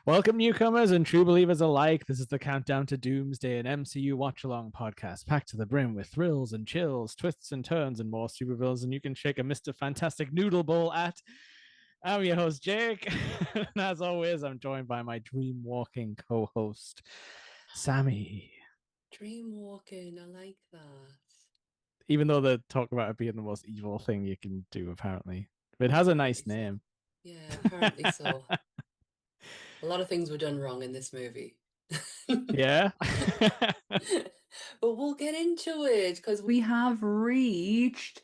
Welcome, newcomers and true believers alike. This is the Countdown to Doomsday, an MCU watch along podcast packed to the brim with thrills and chills, twists and turns, and more supervillains than you can shake a Mr. Fantastic noodle bowl at. I'm your host, Jake. And as always, I'm joined by my dream walking co host, Sammy. Dream walking, I like that. Even though they talk about it being the most evil thing you can do, apparently. But it has a Apparently nice so. name. Yeah, apparently so. A lot of things were done wrong in this movie. Yeah. But we'll get into it because we have reached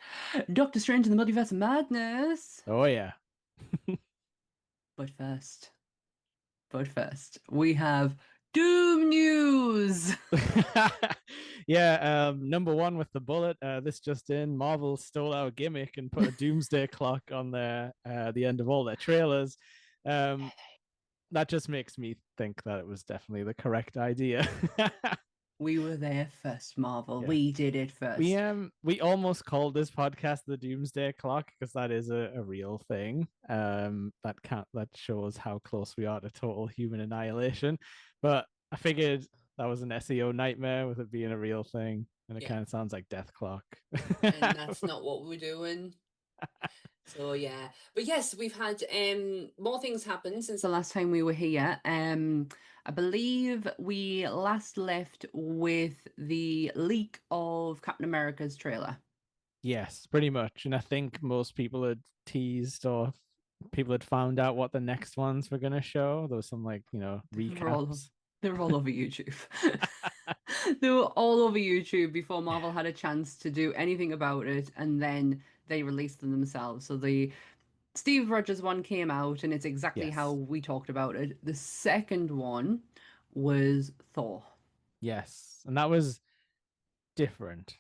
Doctor Strange in the Multiverse of Madness. Oh, yeah. But first, we have Doom News. Yeah, number one with the bullet. This just in, Marvel stole our gimmick and put a doomsday clock on the end of all their trailers. Um, that just makes me think that it was definitely the correct idea. We were there first, Marvel. Yeah. We did it We first. um we almost called this podcast the Doomsday Clock because that is a real thing. That shows how close we are to total human annihilation. But I figured that was an SEO nightmare with it being a real thing, and it Yeah, kind of sounds like Death Clock. and that's not what we're doing. So yeah, but yes, we've had more things happen since the last time we were here. I believe we last left with the leak of Captain America's trailer. Yes, pretty much. And I think most people had teased or people had found out what the next ones were going to show. There was some They were all recaps. they were all over YouTube. They were all over YouTube before Marvel had a chance to do anything about it, and then they released them themselves. So the Steve Rogers one came out, and it's exactly how Yes. we talked about it. The second one was Thor. Yes. And that was different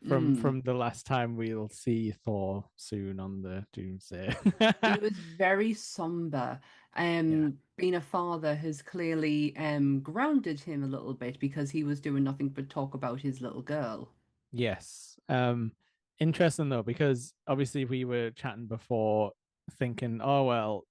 from Mm. from the last time we'll see Thor soon on the Doomsday. He was very somber. Yeah. Being a father has clearly grounded him a little bit because he was doing nothing but talk about his little girl. Yes. Interesting though, because obviously we were chatting before thinking, oh well,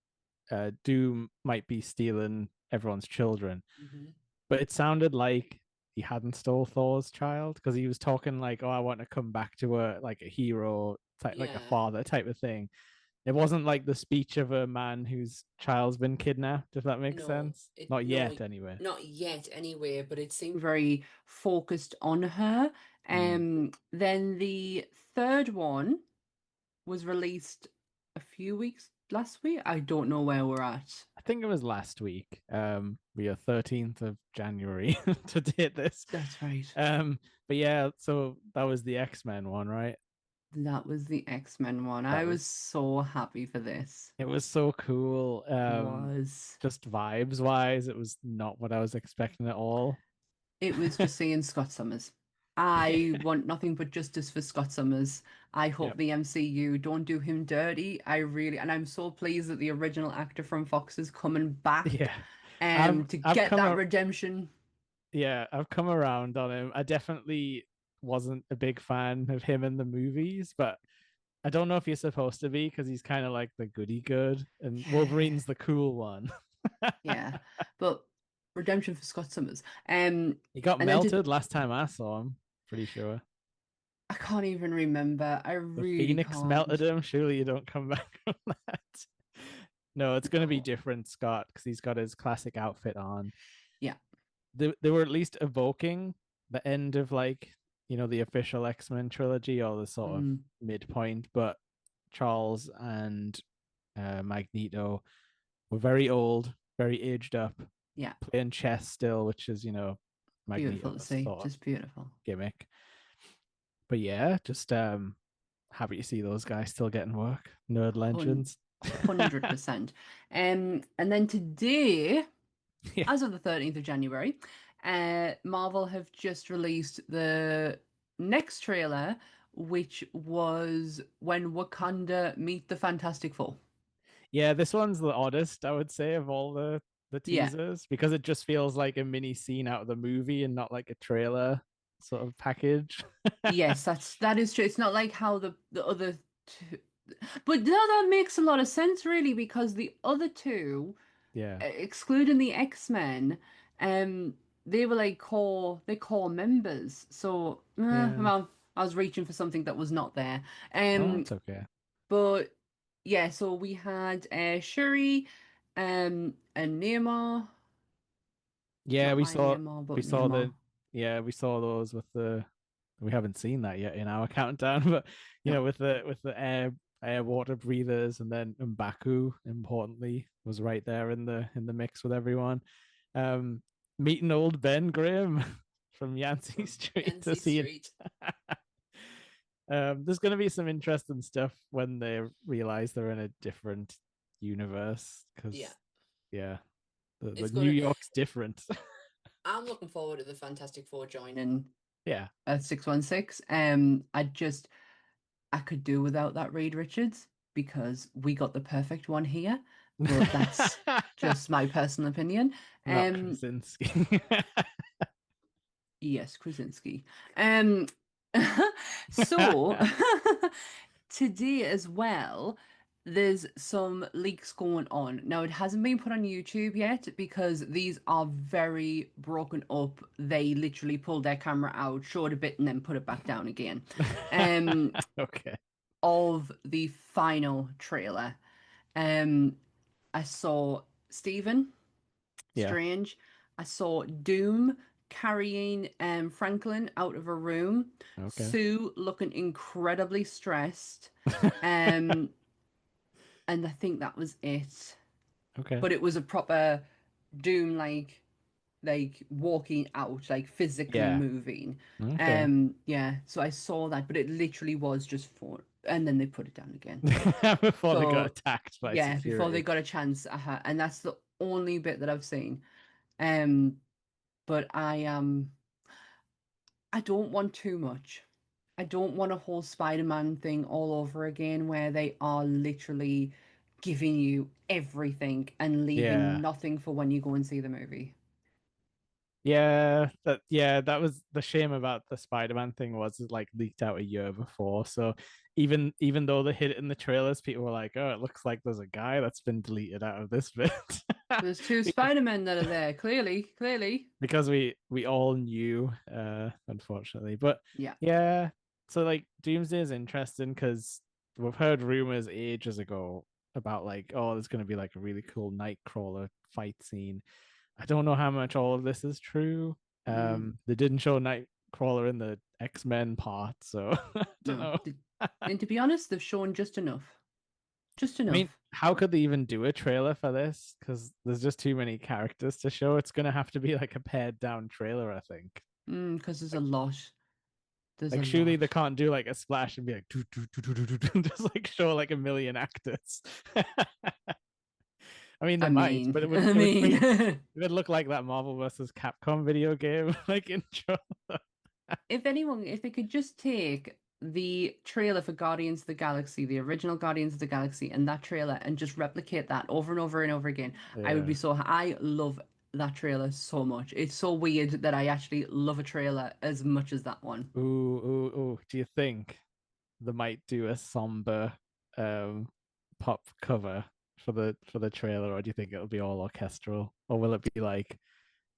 Doom might be stealing everyone's children. Hmm. But it sounded like he hadn't stole Thor's child because he was talking like, "Oh, I want to come back to a like a hero type, like a Yeah. father type of thing." It wasn't like the speech of a man whose child's been kidnapped, if that makes No, sense. Not no, yet, anyway. not yet anyway, but it seemed very focused on her. Then the third one was released a few weeks last week. I don't know where we're at. I think it was last week. We are 13th of January to date this. That's right. But yeah, so that was the X-Men one, right? That was the X-Men one. That I was was so happy for this. it was so cool. Was. Just vibes wise, it was not what I was expecting at all. It was just seeing Scott Summers. I want nothing but justice for Scott Summers. I hope Yep. the MCU don't do him dirty. And I'm so pleased that the original actor from Fox is coming back Yeah. I've to I've get come that a, redemption. yeah, I've come around on him. I definitely wasn't a big fan of him in the movies, but I don't know if you're supposed to be because he's kind of like the goody good and Yeah. Wolverine's the cool one. Yeah. But redemption for Scott Summers. He got And then to melted last time I saw him, pretty sure. I can't even remember. I The really Phoenix melted can't. him. Surely you don't come back from that. No, it's going to be No. different, Scott, because he's got his classic outfit on. Yeah. They were at least evoking the end of the official X-Men trilogy or the sort of Mm, midpoint, but Charles and Magneto were very old, very aged up, yeah. playing chess still, which is Beautiful to Magneto's see. sort of Just beautiful. gimmick. But yeah, just happy to see those guys still getting work. Nerd Hun- legends. 100%. And then today, Yeah. as of the 13th of January, Marvel have just released the next trailer, which was when Wakanda meet the Fantastic Four. Yeah, this one's the oddest, I would say, of all the Yeah. teasers because it just feels like a mini scene out of the movie and not like a trailer sort of package. Yes, that is true. It's not like how the other two, but no, that makes a lot of sense really because the other two. Yeah. Excluding the X-Men, they were like core members. So, Yeah. well, I was reaching for something that was not there. Oh, Um, it's okay. but yeah, so we had Shuri, and Neymar. It's Yeah, not my Neymar, we but saw Neymar. the yeah, we saw those with the we haven't seen that yet in our countdown, but No. with the air water breathers, and then M'Baku importantly was right there in the mix with everyone. Um Meeting old Ben Grimm from Yancey From Street to Yancey see it. Street. There's gonna be some interesting stuff when they realize they're in a different universe Yeah, because yeah, the it's New good. York's different. I'm looking forward to the Fantastic Four joining Yeah. 616. I could do without that Reed Richards because we got the perfect one here, but that's just my personal opinion. Not Um, Krasinski. yes, Krasinski. Um, so today as well, there's some leaks going on. Now, it hasn't been put on YouTube yet because these are very broken up. They literally pulled their camera out, showed a bit, and then put it back down again. Um, Okay. of the final trailer. Um, I saw Stephen Yeah. Strange. I saw Doom carrying Franklin out of a room. Okay. Sue looking incredibly stressed. Um, and I think that was it. Okay. But it was a proper Doom like walking out, like physically Yeah. moving. Okay. Yeah, so I saw that, but it literally was just for, and then they put it down again. Before they got So attacked by yeah, before they security. got a chance, and that's the only bit that I've seen. Um, but I don't want too much. I don't want a whole Spider-Man thing all over again where they are literally giving you everything and leaving Yeah. nothing for when you go and see the movie. Yeah, that was the shame about the Spider-Man thing was it like leaked out a year before. So even though they hit it in the trailers, people were like, "Oh, it looks like there's a guy that's been deleted out of this bit." There's two because Spider-Men that are there, clearly, clearly. because we all knew, unfortunately. But Yeah. yeah, so like Doomsday is interesting because we've heard rumors ages ago about like, oh, there's going to be like a really cool Nightcrawler fight scene. I don't know how much all of this is true. Mm, They didn't show Nightcrawler in the X-Men part, so I don't no. know. And to be honest, they've shown just enough. Just I mean, enough. how could they even do a trailer for this? Because there's just too many characters to show. It's gonna have to be like a pared down trailer, I think. Because there's a Like, lot. There's a like surely they lot. can't do like a splash and be like, just like show like a million actors. I mean, they I might, but mean, I it would mean, it would look like that Marvel versus Capcom video game like intro. if they could just take the trailer for Guardians of the Galaxy, the original Guardians of the Galaxy, and that trailer and just replicate that over and over and over again, I would be Yeah. so, I love that trailer so much. It's so weird that I actually love a trailer as much as that one. Ooh. Do you think they might do a somber pop cover for the trailer, or do you think it'll be all orchestral? Or will it be like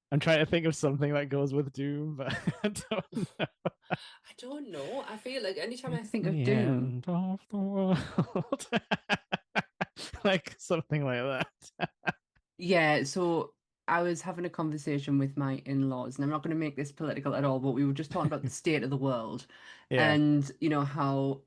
I'm trying to think of something that goes with Doom, but I don't know. I don't know. I feel like anytime I It's think of the Doom, end of the world. Like something like that. yeah, so I was having a conversation with my in-laws, and I'm not going to make this political at all, but we were just talking about the state of the world Yeah. and, how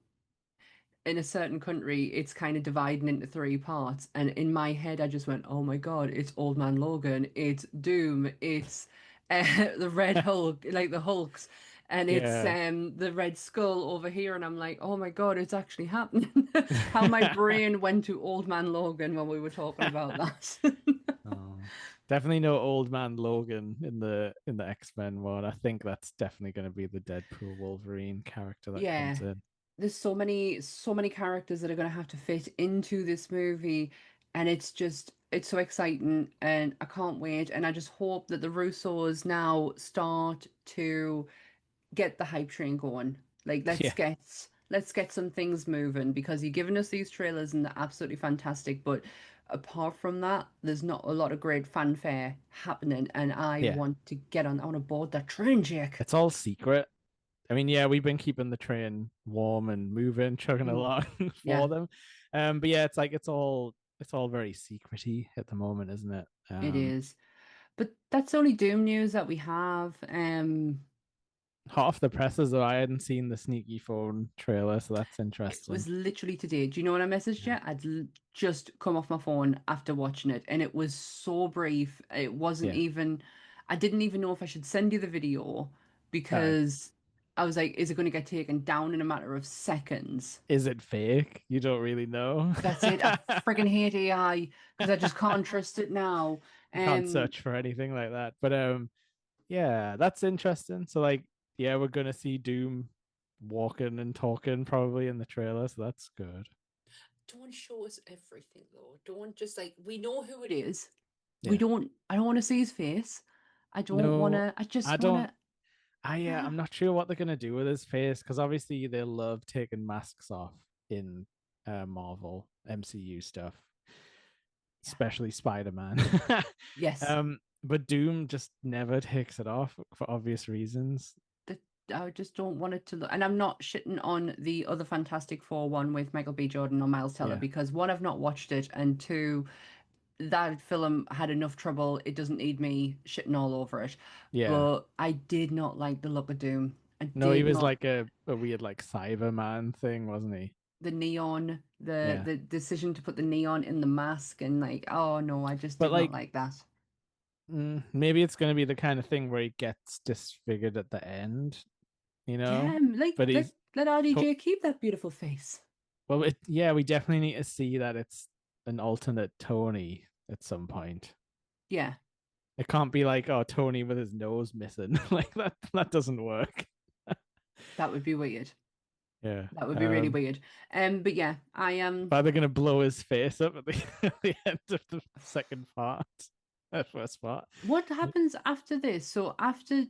in a certain country it's kind of dividing into three parts. And in my head, I just went, oh my God, it's Old Man Logan, it's Doom, it's the Red Hulk, like the Hulks. And it's Yeah. the Red Skull over here, and I'm like, oh my God, it's actually happening. How my brain went to Old Man Logan when we were talking about that. Oh, definitely no old man Logan in the X-Men one. I think that's definitely going to be the Deadpool Wolverine character that comes Yeah, in. there's so many characters that are going to have to fit into this movie, and it's so exciting, and I can't wait. And I just hope that the Russos now start to get the hype train going. Like, let's Yeah. get let's get some things moving because you've given us these trailers and they're absolutely fantastic. But apart from that, there's not a lot of great fanfare happening, and I Yeah, want to get on a board that train, Jake. it's all secret. I mean, yeah, we've been keeping the train warm and moving, chugging Mm, along for yeah, them. But yeah, it's like it's all very secrety at the moment, isn't it? it is. But that's only Doom news that we have. Hot off the presses, though, I hadn't seen the sneaky phone trailer, so that's It was interesting. literally today. Do you know when I messaged Yeah. you? Just come off my phone after watching it, and it was so brief. It wasn't Yeah. even, I didn't even know if I should send you the video Uh, because I was like, is it going to get taken down in a matter of seconds? is it fake? You don't really know. That's it. I freaking hate AI because I just can't trust it now. You can't Um, search for anything like that. But yeah, that's interesting. So like, yeah, we're gonna see Doom walking and talking probably in the trailer, so that's good. don't show us everything though. Don't just like we know who it is. We Yeah. don't. I don't want to see his face. I don't want No, to. I I just want don't. to. I'm not sure what they're gonna do with his face because obviously they love taking masks off in Marvel MCU stuff, Yeah. especially Spider-Man. Yes. But Doom just never takes it off for obvious reasons. that I just don't want it to look. And I'm not shitting on the other Fantastic Four one with Michael B. Jordan or Miles Teller Yeah, because one, I've not watched it, and two, that film had enough trouble. It doesn't need me shitting all over it. yeah. But I did not like the look of Doom. I No, he did was not. like a weird like Cyberman thing, wasn't he? The neon, Yeah, the decision to put the neon in the mask, and like, oh no, I just but did not like like that. maybe it's going to be the kind of thing where he gets disfigured at the end, you know. Yeah, like But let he's let to- RDJ keep that beautiful face. well, yeah, we definitely need to see that it's an alternate Tony at some point. Yeah, It can't be like, oh, Tony with his nose missing. Like that. That doesn't work. that would be weird. Yeah. That would be really weird. But yeah, I But they're gonna blow his face up at the, at the end of the second part, first part. What happens after this? So after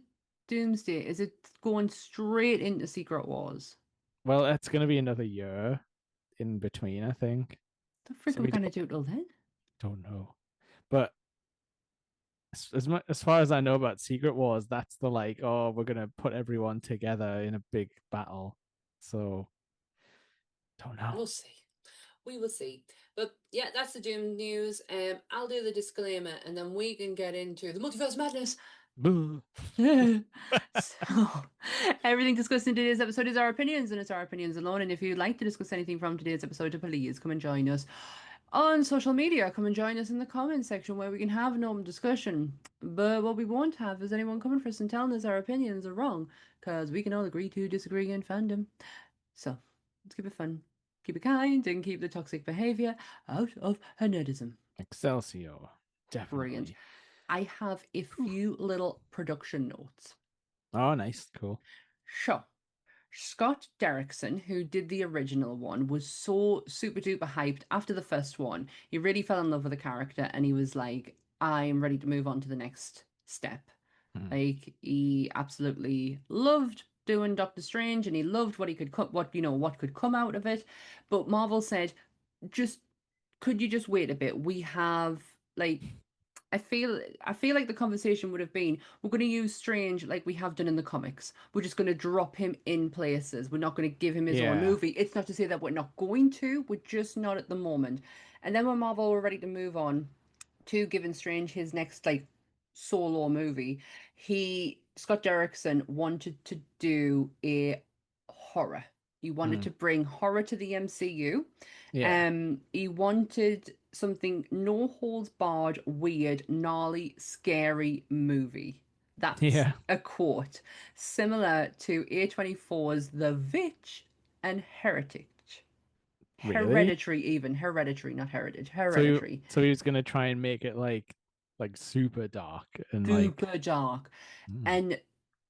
Doomsday, is it going straight into Secret Wars? Well, it's gonna be another year in between, I think. The frick So are we we gonna do till then? don't know. But as far as I know about Secret Wars, that's the like, oh, we're gonna put everyone together in a big battle. So don't know. We'll see. We will see. But yeah, that's the Doom news. I'll do the disclaimer and then we can get into the Multiverse of Madness. So, everything discussed in today's episode is our opinions, and it's our opinions alone. And if you'd like to discuss anything from today's episode, please come and join us on social media. Come and join us in the comments section where we can have an open discussion. But what we won't have is anyone coming for us and telling us our opinions are wrong, because we can all agree to disagree in fandom. So, let's keep it fun, keep it kind, and keep the toxic behavior out of nerdism. Excelsior. Brilliant. Definitely. I have a few little production notes. Oh, nice. Cool. Sure. Scott Derrickson, who did the original one, was so super duper hyped after the first one. He really fell in love with the character and he was like, I'm ready to move on to the next step. Hmm. Like he absolutely loved doing Doctor Strange and he loved what he could cut what could come out of it. But Marvel said, just could you just wait a bit? We have like I feel like the conversation would have been, we're going to use Strange like we have done in the comics. We're just going to drop him in places. We're not going to give him his own Yeah. movie. It's not to say that we're not going to, we're just not at the moment. And then when Marvel were ready to move on to giving Strange his next like solo movie, Scott Derrickson wanted to do a horror. He wanted Hmm. to bring horror to the MCU. Yeah. He wanted something no holds barred, weird, gnarly, scary movie. That's Yeah. a quote similar to A24's The Witch and Heritage. Really? Hereditary, even. Hereditary, not heritage. So Hereditary. so he was gonna try and make it like super dark and like Super dark. hmm. And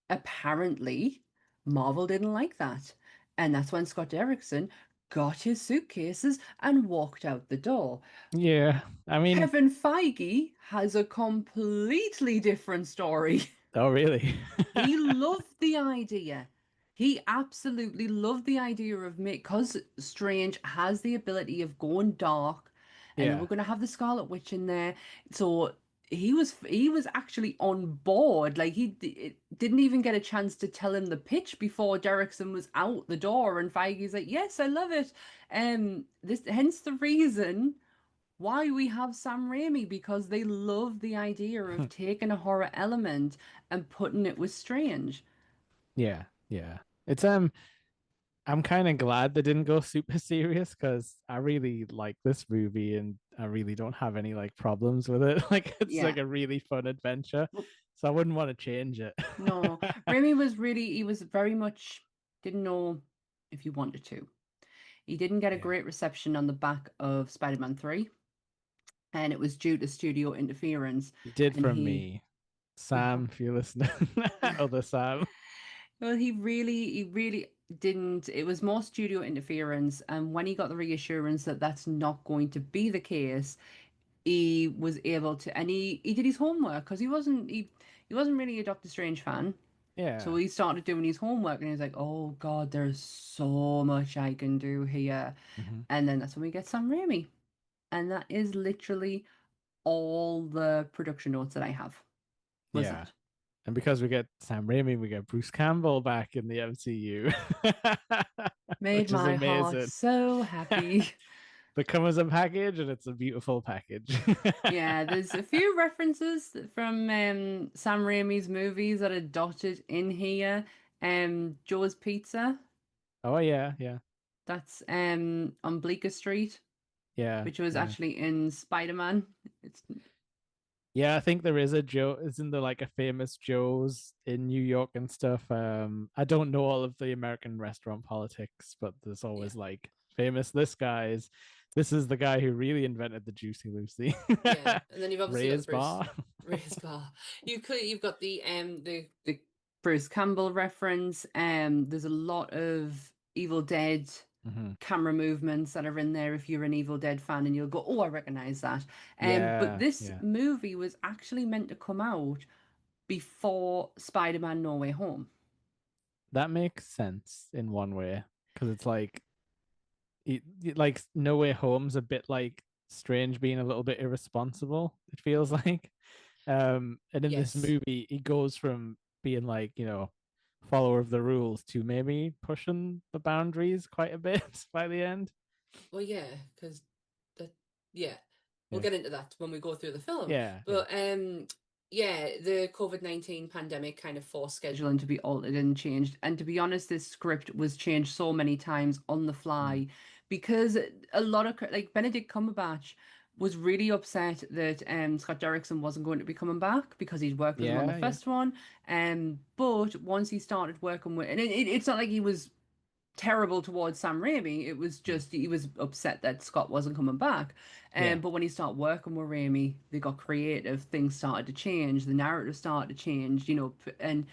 apparently, Marvel didn't like that. And that's when Scott Derrickson got his suitcases and walked out the door. Yeah. I mean, Kevin Feige has a completely different story. oh really? He loved the idea. He absolutely loved the idea of me because Strange has the ability of going dark, and we're Yeah. going to have the Scarlet Witch in there. So he was actually on board. Like didn't even get a chance to tell him the pitch before Derrickson was out the door, and Feige's like, "Yes, I love it." This hence the reason why we have Sam Raimi, because they love the idea of taking a horror element and putting it with Strange. Yeah. Yeah. It's I'm kind of glad they didn't go super serious because I really like this movie and I really don't have any like problems with it. Like it's like Yeah. a really fun adventure. So I wouldn't want to change it. No, Raimi was really, he was very much, didn't know if he wanted to. He didn't get a Yeah. great reception on the back of Spider-Man 3, and it was due to studio interference. You did And from me. Sam, if you're listening. Other Sam. well, he really didn't. It was more studio interference. And when he got the reassurance that that's not going to be the case, he was able to, and he did his homework because he wasn't really a Doctor Strange fan. So Yeah. he started doing his homework and he was like, oh God, there's so much I can do here. Mhm. And then that's when we get Sam Raimi. And that is literally all the production notes that I have was Yeah. that. And because we get Sam Raimi, we get Bruce Campbell back in the MCU, Made which is my heart amazing. so happy. They come as a package and it's a beautiful package. Yeah, there's a few references from Sam Raimi's movies that are dotted in here. Joe's Pizza, Oh yeah, yeah, that's on Bleecker Street, yeah, which was yeah. actually in Spider-Man. It's Yeah, I think there is a Joe. Isn't there like a famous Joe's in New York and stuff? I don't know all of the American restaurant politics, but there's yeah. always like famous this guy's. This is the guy who really invented the Juicy Lucy. Yeah, and then you've obviously got the Ray's Bruce Bar. Ray's bar. You've got the Bruce Campbell reference. There's a lot of Evil Dead Mhm. camera movements that are in there if you're an Evil Dead fan and you'll go, oh, I recognize that. But Yeah, this yeah. movie was actually meant to come out before Spider-Man No Way Home. That makes sense in one way because it's like like No Way Home's a bit like Strange being a little bit irresponsible, it feels like. And in this Yes. movie, he goes from being like, follower of the rules to maybe pushing the boundaries quite a bit by the end. Well, yeah, because that, yeah, we'll Yeah. get into that when we go through the film. Yeah, yeah. But yeah, the COVID-19 pandemic kind of forced scheduling to be altered and changed. And to be honest, this script was changed so many times on the Mm. fly because a lot of like Benedict Cumberbatch was really upset that Scott Derrickson wasn't going to be coming back because he'd worked with him on the Yeah, yeah. first one. But once he started working with, and it's not like he was terrible towards Sam Raimi. It was Mm. just he was upset that Scott wasn't coming back. Yeah. But when he started working with Raimi, they got creative. Things started to change. The narrative started to change. And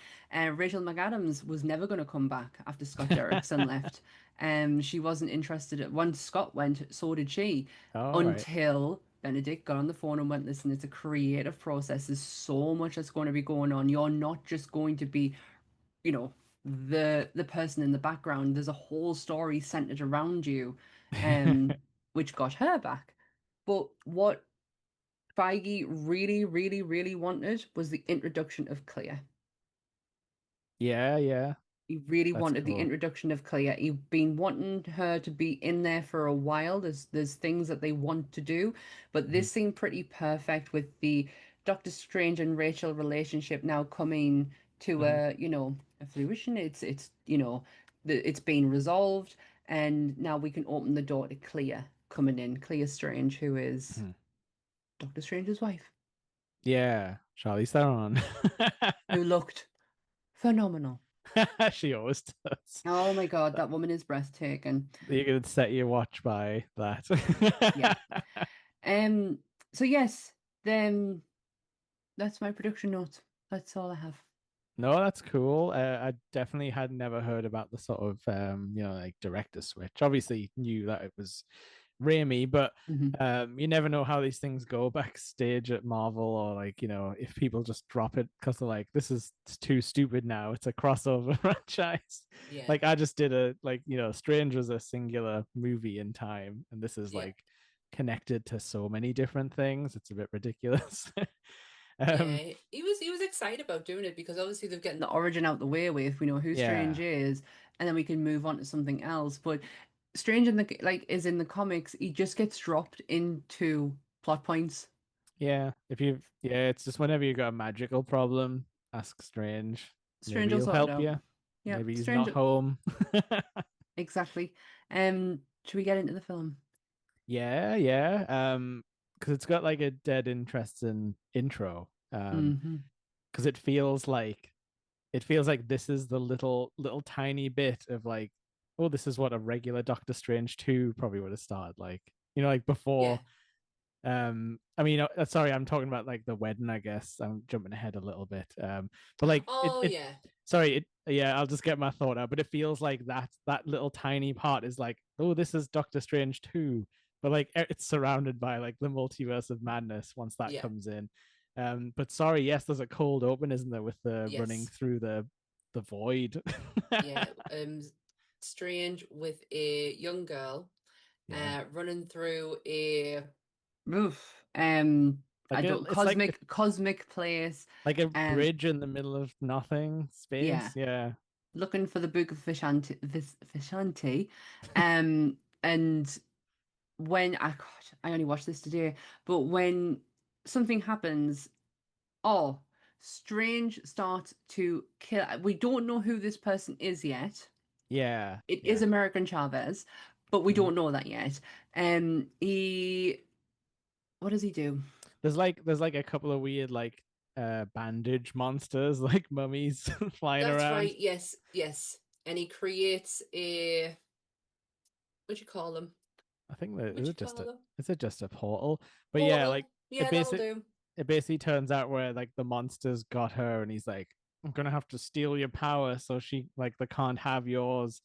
Rachel McAdams was never going to come back after Scott Derrickson left. She wasn't interested. Once Scott went, so did she. All right. Until Benedict got on the phone and went, "Listen, it's a creative process. There's so much that's going to be going on. You're not just going to be you know the person in the background. There's a whole story centered around you, which got her back. But what Feige really, really, really wanted was the introduction of Clea. Yeah, yeah. He really That's wanted the cool. introduction of Clea. He'd been wanting her to be in there for a while. There's things that they want to do, but Mhm. this seemed pretty perfect with the Doctor Strange and Rachel relationship now coming to Mhm. a fruition. It's been resolved, and now we can open the door to Clea coming in. Clea Strange, who is Mhm. Doctor Strange's wife, Yeah, Charlize Theron. who looked phenomenal. She always does. Oh my God, that woman is breathtaking. You can set your watch by that. Yeah. Um, so yes, then that's my production notes. That's all I have. No, that's cool. I definitely had never heard about the sort of like director switch. Obviously, knew that it was Raimi, but Hmm. you never know how these things go backstage at Marvel, or like, if people just drop it because they're like, this is too stupid now. It's a crossover franchise. Yeah, Like I just did a like, Strange was a singular movie in time, and this is yeah, like connected to so many different things. It's a bit ridiculous. um, yeah. He was excited about doing it because obviously they've gotten the origin out the way with, we know who Strange yeah, is, and then we can move on to something else. But Strange in the like is in the comics, he just gets dropped into plot points. yeah, it's just whenever you got a magical problem, ask Strange. Strange Maybe will he'll sort it help out. you. Yeah, Maybe he's Strange. not home. Exactly. Should we get into the film? Yeah, yeah. Because it's got like a dead interesting intro. Hmm. Because it feels like this is the little tiny bit of like, oh, this is what a regular Doctor Strange 2 probably would have started like. Like Yeah. before. I mean, sorry, I'm talking about like the wedding, I guess. I'm jumping ahead a little bit. But like Oh yeah. sorry, yeah, I'll just get my thought out. But it feels like that little tiny part is like, oh, this is Doctor Strange 2, but like it's surrounded by like the multiverse of madness once that Yeah. comes in. But sorry, yes, there's a cold open, isn't there, with the running Yes. through the void. Yeah. Strange with a young girl, Yeah, running through a roof. I like don't it's cosmic place. like a Um, bridge in the middle of nothing yeah. space. Yeah, Looking for the Book of Vishanti. And when I only watched this today, but when something happens, oh, Strange starts to kill. We don't know who this person is yet. yeah, It is yeah. American Chavez, but we Mhm. don't know that yet. He, what does he do? There's like a couple of weird like bandage monsters like mummies flying That's around. right. Yes, yes. And he creates a, what do you call them? I think that What is do it you just call a them? is it just a portal? But yeah, like Portal. it Yeah, that'll basic do. it basically turns out where like the monsters got her, and he's like, I'm gonna have to steal your power so she like they can't have yours.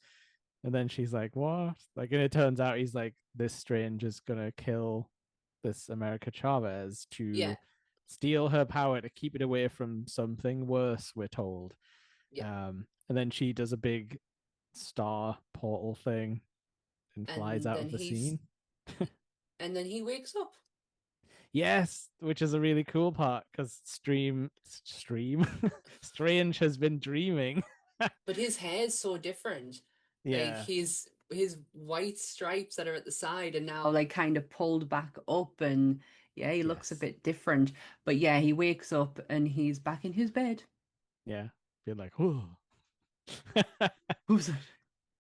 And then she's like, what? Like, and it turns out he's like, this Strange is gonna kill this America Chavez Yeah, to steal her power to keep it away from something worse, we're told. yeah. And then she does a big star portal thing and flies And out then of the he's, scene. and then he wakes up. Yes, which is a really cool part because stream Strange has been dreaming. But his hair's so different. Like Yeah. his white stripes that are at the side and now like kind of pulled back up, and yeah, he looks a Yes. bit different. But yeah, he wakes up and he's back in his bed. Yeah. Feel like, whoa. Who's that?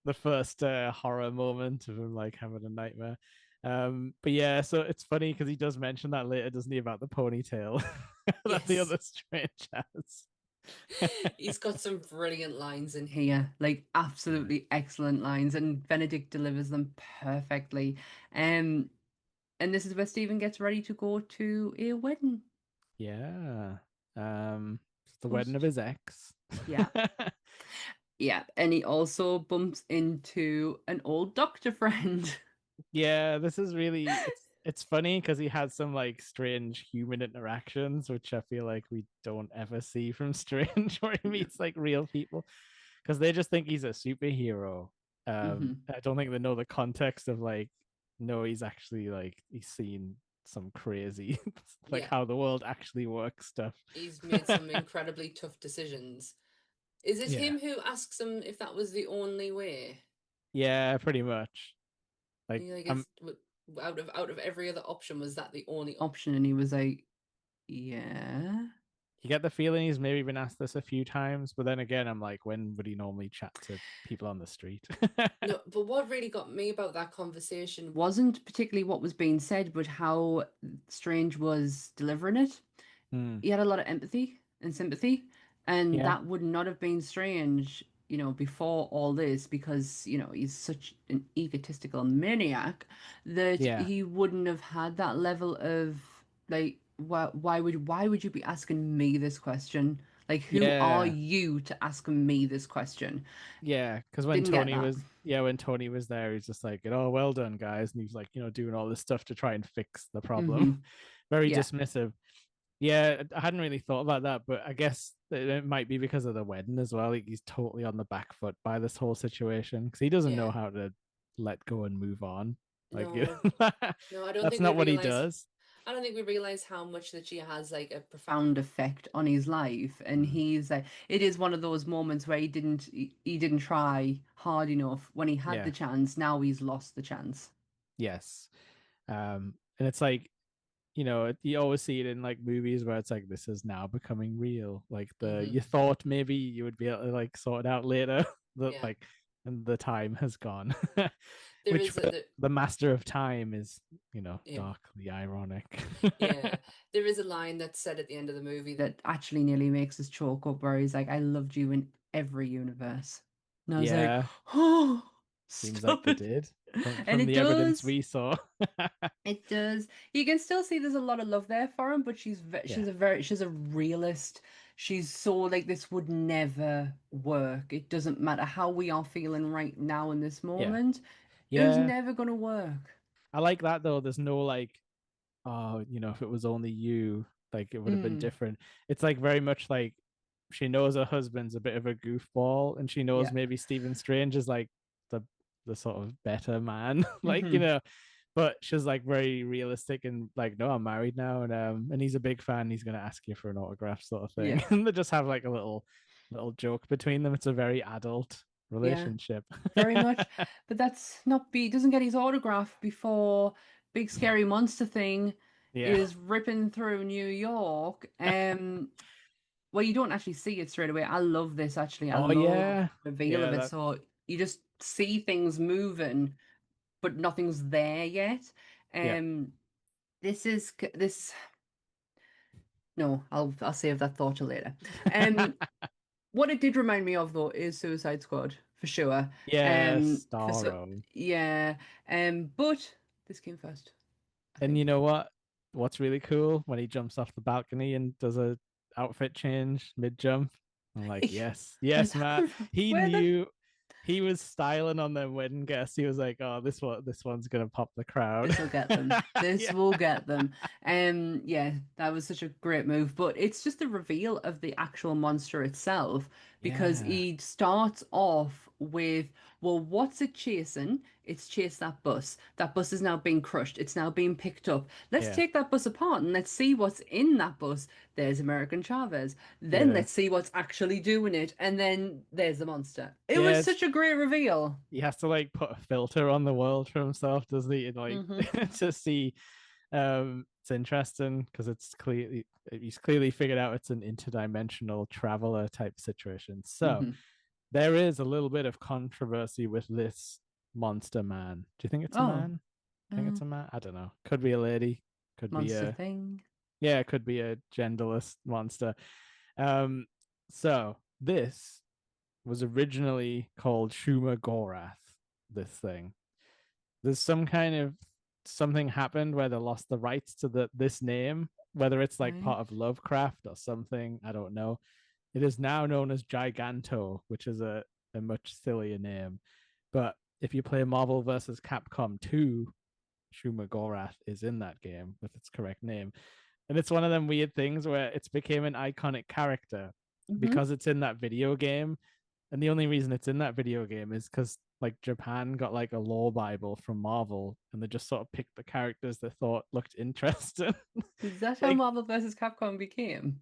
The first horror moment of him like having a nightmare. But yeah, so it's funny because he does mention that later, doesn't he, about the ponytail that the Yes. other Strange has. He's got some brilliant lines in here, like Yeah. absolutely excellent lines, and Benedict delivers them perfectly. Um, and this is where Stephen gets ready to go to a wedding. Yeah. It's the wedding of But his ex. yeah, yeah, and he also bumps into an old doctor friend. Yeah, this is really it's funny because he has some like strange human interactions, which I feel like we don't ever see from Strange, where he No. meets like real people because they just think he's a superhero. Hmm. I don't think they know the context of like, no, he's actually like he's seen some crazy like Yeah, how the world actually works stuff. he's made some incredibly tough decisions. Is it Yeah, him who asks him if that was the only way? yeah, pretty much. Like He like I'm it's out of every other option, was that the only option? And he was like, yeah. You get the feeling he's maybe been asked this a few times, but then again, I'm like, when would he normally chat to people on the street? No, but what really got me about that conversation wasn't particularly what was being said, but how Strange was delivering it. Hmm. He had a lot of empathy and sympathy, and Yeah, that would not have been Strange, before all this, because he's such an egotistical maniac that yeah, he wouldn't have had that level of like, why would you be asking me this question? Like, who are Yeah. you to ask me this question? Yeah, because Didn't get that. when Tony was there, he's just like, oh, well done, guys. And he was like, doing all this stuff to try and fix the problem. Hmm. Very Yeah. dismissive. Yeah, I hadn't really thought about that, but I guess it might be because of the wedding as well. Like, he's totally on the back foot by this whole situation because he doesn't know Yeah. how to let go and move on. Like, No. No, I don't that's think we not what he realize. does. I don't think we realize how much that she has like a profound effect on his life. And Mm, he's like, it is one of those moments where he didn't try hard enough when he had the yeah. chance. Now he's lost the chance. Yes. And it's like, you always see it in like movies where it's like this is now becoming real. Like Hmm. you thought maybe you would be able to like sort it out later, that Yeah. like and the time has gone. There Which is for a the master of time is, him. darkly ironic. Yeah. There is a line that's said at the end of the movie that actually nearly makes us choke up where he's like, I loved you in every universe. And I was like, Yeah, oh, seems like stop they it. did And from it the evidence does. we saw. It does. You can still see there's a lot of love there for him, but Yeah, she's a realist. She's so like this would never work. It doesn't matter how we are feeling right now in this yeah, moment. It was yeah. never gonna work. I like that though. There's no like, oh, if it was only you, like it would have been Mm, different. It's like very much like she knows her husband's a bit of a goofball, and she knows yeah. maybe Stephen Strange is like the the sort of better man, like Hmm. But she's like very realistic and like, no, I'm married now, and he's a big fan. He's gonna ask you for an autograph, sort of thing, Yeah. and they just have like a little joke between them. It's a very adult Yeah. relationship. Very much. But that's not be doesn't get his autograph before big scary monster thing Yeah. is ripping through New York. Well, you don't actually see it straight away. I love this actually. I Oh love yeah, the reveal yeah. of it. That So you just see things moving, but nothing's there yet. yeah. Um, this. No, I'll save that thought till later. Um, what it did remind me of though is Suicide Squad for sure. Yeah, For so Starro. yeah. But this came first, I And you think. know what? What's really cool when he jumps off the balcony and does a outfit change mid jump. I'm like, yes, Where's yes, that Matt. coming from? He Where the knew he was styling on them wedding guests. He was like, oh, this one's gonna pop the crowd. This will get them. This Yeah, will get them. Yeah, that was such a great move. But it's just the reveal of the actual monster itself because yeah, he starts off with, well, what's it chasing? It's chased that bus. That bus is now being crushed. It's now being picked up. Let's yeah, take that bus apart and let's see what's in that bus. There's American Chavez. Then yeah, let's see what's actually doing it. And then there's the monster. It yeah. was such a great reveal. He has to like put a filter on the world for himself, does he? And, like Hmm. to see. It's interesting because he's clearly figured out it's an interdimensional traveler type situation. So Hmm. there is a little bit of controversy with this monster man. Do you think it's a Oh. man? I think Uh, it's a man. I don't know. Could be a lady. Could be Monster a thing. Yeah. It could be a genderless monster. Um. So this was originally called Shuma Gorath. This thing. There's some kind of something happened where they lost the rights to this name, whether it's like Right. part of Lovecraft or something. I don't know. It is now known as Giganto, which is a much sillier name. But if you play Marvel versus Capcom 2, Shuma Gorath is in that game with its correct name. And it's one of them weird things where it's became an iconic character Hmm. because it's in that video game. And the only reason it's in that video game is because like Japan got like a lore bible from Marvel, and they just sort of picked the characters they thought looked interesting. Is that how Like Marvel versus Capcom became?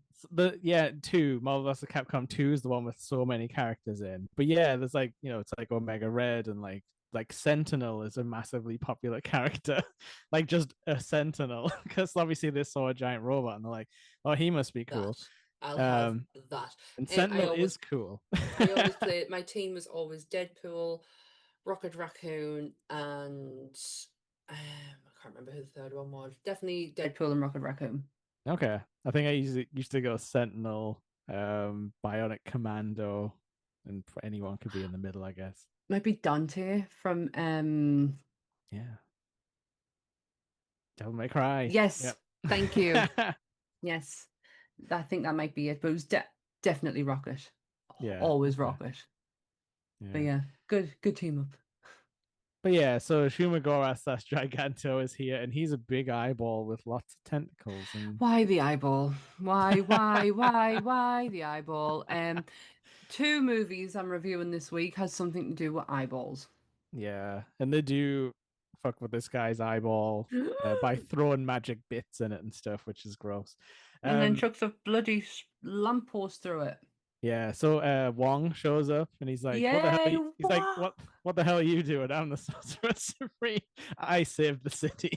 two Marvel vs. Capcom 2 is the one with so many characters in. But yeah, there's like it's like Omega Red and like Sentinel is a massively popular character, like just a Sentinel, because obviously they saw a giant robot and they're like, oh, he must be That cool. I'll have Um, that. and I Sentinel is always cool. I always played. My team was always Deadpool, Rocket Raccoon, and I can't remember who the third one was. Definitely Deadpool and Rocket Raccoon. Okay. I think I used to go Sentinel, Bionic Commando, and anyone could be in the middle, I guess. Might be Dante from Yeah. Devil May Cry. Yes, Yep. thank you. Yes, I think that might be it. But it was Definitely Rocket. Yeah. Always Okay. Rocket. But Yeah. yeah, good team up. But yeah, so Shumagoras Giganto is here, and he's a big eyeball with lots of tentacles, and Why the eyeball? Why the eyeball? Two movies I'm reviewing this week has something to do with eyeballs. yeah, and they do fuck with this guy's eyeball by throwing magic bits in it and stuff, which is gross. And then Um, chucks a bloody lamppost through it. yeah, so Wong shows up and he's like, "What the hell?" Yay! He's like, What? What the hell are you doing? I'm the Sorcerer Supreme. I saved the city."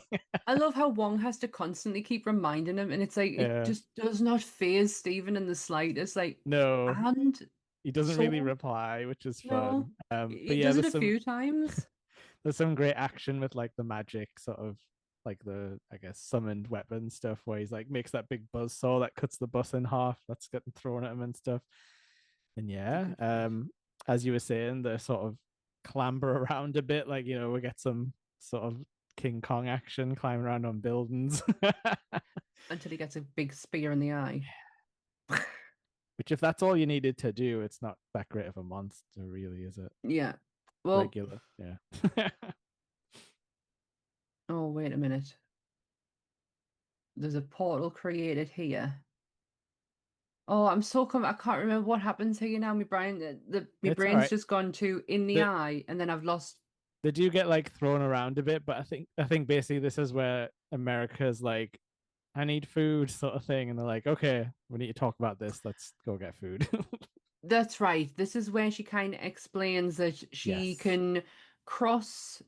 I love how Wong has to constantly keep reminding him, and it's like it Yeah, just does not faze Stephen in the slightest. Like, no, and he doesn't really so reply, which is no, fun. But he yeah, does it a few times. there's some great action with like the magic sort of like the I guess summoned weapon stuff where he's like makes that big buzz saw that cuts the bus in half that's getting thrown at him and stuff. And It's a yeah, good fight. as you were saying, the sort of clamber around a bit, like we get some sort of King Kong action climbing around on buildings. Until he gets a big spear in the eye. Which if that's all you needed to do, it's not that great of a monster, really, is it? Yeah. Well, Regular, yeah. oh, wait a minute. There's a portal created here. Oh, I'm so I can't remember what happens here now. My brain, my It's all brain's right. just gone to in the The eye, and then I've lost. they do get like thrown around a bit, but I think basically this is where America's like, I need food sort of thing, and they're like, okay, we need to talk about this. Let's go get food. That's right. This is where she kind of explains that she Yes. can cross